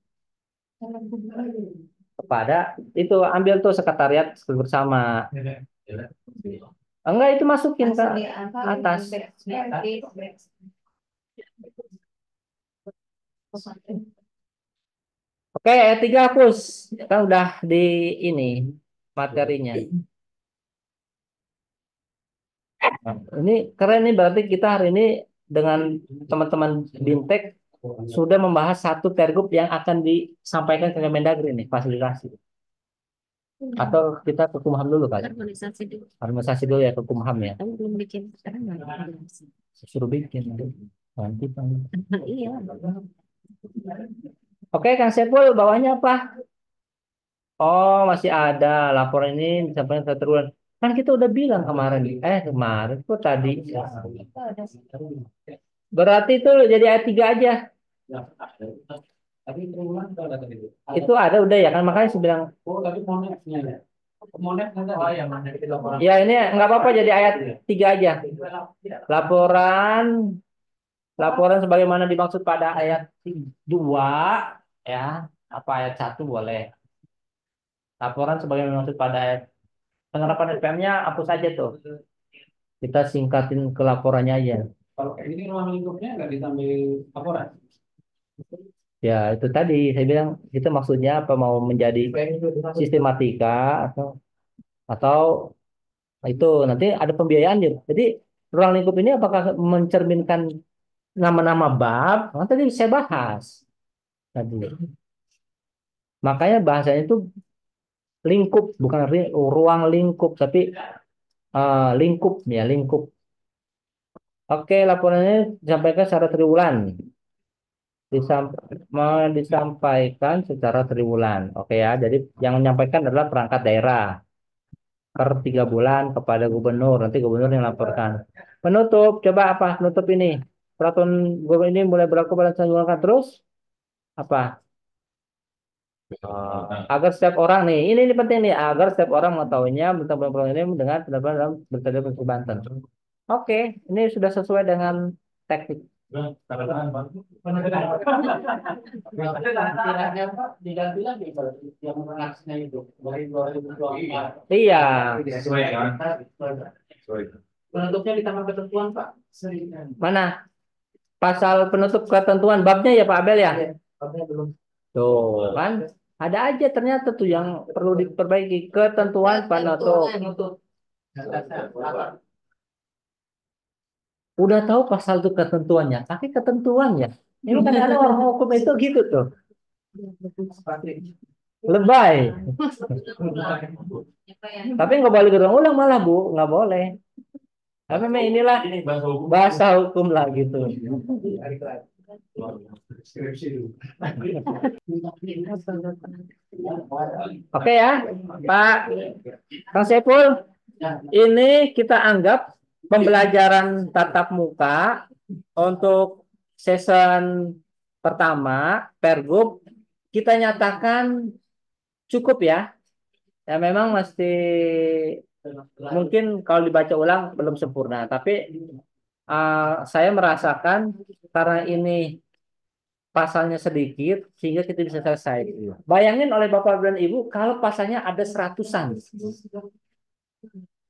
Speaker 1: kepada itu ambil tuh sekretariat bersama. Enggak itu masukin ke atas. Oke, ayat 3 hapus. Kan udah di ini materinya. Nah, ini keren nih, berarti kita hari ini dengan teman-teman Bintek sudah membahas satu pergub yang akan disampaikan ke Kemendagri nih, fasilitasi. Atau kita ke Kumham dulu kali.
Speaker 7: Harmonisasi dulu.
Speaker 1: Harmonisasi dulu ya ke Kumham ya.
Speaker 7: Kamu belum bikin sekarang nggak ada.
Speaker 1: Suruh bikin nanti.
Speaker 7: Iya.
Speaker 1: Oke, Kang Sepul, bawahnya apa? Oh, masih ada laporan ini disampaikan ke Triwulan. Kan kita udah bilang kemarin, kemarin kok tadi. Berarti itu jadi ayat 3 aja.
Speaker 2: Tapi triwulan itu ada tadi.
Speaker 1: Itu ada udah ya kan, makanya saya bilang.
Speaker 2: Oh, tapi monefnya ya. Monef nanti. Oh ya, monef itu laporan.
Speaker 1: Ya ini nggak apa-apa jadi ayat 3 aja. Laporan sebagaimana dimaksud pada ayat 2 ya. Apa ayat 1 boleh. Laporan sebagaimana dimaksud pada ayat penerapan SPM-nya hapus saja tuh. Kita singkatin ke laporannya aja.
Speaker 2: Kalau kayak ini ruang lingkupnya nggak ditambah laporan.
Speaker 1: Ya itu tadi saya bilang itu maksudnya apa, mau menjadi sistematika atau itu nanti ada pembiayaan gitu. Jadi ruang lingkup ini apakah mencerminkan nama-nama bab? Nah, tadi saya bahas tadi. Makanya bahasanya itu lingkup, bukan ruang lingkup, tapi lingkup ya lingkup. Oke, laporannya disampaikan secara triwulan. Disampaikan secara triwulan. Oke ya, jadi yang menyampaikan adalah perangkat daerah per 3 bulan kepada gubernur. Nanti gubernur yang laporkan. Penutup, coba apa penutup ini? Peraturan gubernur ini mulai berlaku pada saat terus apa? Agar setiap orang nih, ini penting nih, agar setiap orang mengetahuinya tentang peraturan ini dengan pendapat dalam berita Provinsi Banten. Oke, ini sudah sesuai dengan teknik.
Speaker 2: Kiranya Pak diganti lagi kalau yang mengaksinya itu dari 2024.
Speaker 1: Iya.
Speaker 2: Penutupnya ditambah ketentuan Pak.
Speaker 1: Mana? Pasal penutup ketentuan babnya ya Pak Abel ya?
Speaker 2: Babnya belum.
Speaker 1: Tuh, kan? Ada aja ternyata tuh yang perlu diperbaiki ketentuan penutup. Udah tahu pasal itu ketentuannya, tapi ketentuannya. Ini kan ada orang hukum itu gitu tuh. Lebay. Tapi nggak boleh berulang-ulang malah Bu, nggak boleh. Tapi memang inilah bahasa hukum lah gitu. Oke ya, Pak Kang Sepul, ini kita anggap pembelajaran tatap muka untuk season pertama Pergub kita nyatakan cukup ya. Ya memang masih mungkin kalau dibaca ulang belum sempurna, tapi saya merasakan karena ini pasalnya sedikit sehingga kita bisa selesai. Bayangin oleh Bapak dan Ibu kalau pasalnya ada 100-an.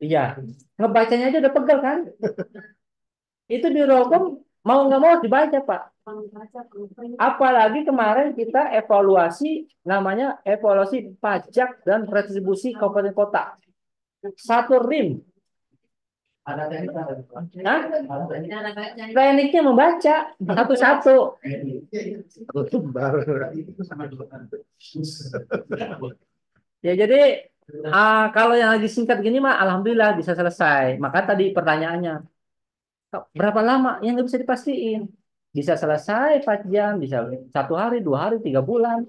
Speaker 1: Iya, ngebacanya aja udah pegel kan? Itu di hukum mau nggak mau dibaca Pak. Apalagi kemarin kita evaluasi namanya evaluasi pajak dan retribusi kabupaten kota. Satu rim.
Speaker 2: Ada teknik.
Speaker 1: Hah? Tekniknya membaca satu-satu. Ya jadi kalau yang lagi singkat gini mah alhamdulillah bisa selesai. Maka tadi pertanyaannya berapa lama? Yang nggak bisa dipastiin. Bisa selesai 4 jam, bisa 1 hari, 2 hari, 3 bulan.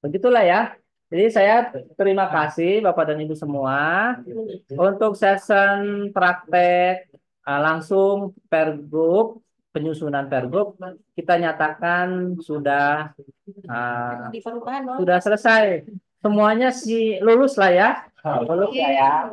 Speaker 1: Begitulah ya. Jadi saya terima kasih Bapak dan Ibu semua untuk session praktek langsung Pergub, penyusunan Pergub kita nyatakan sudah selesai. Semuanya lulus lah ya. Lulus lah ya.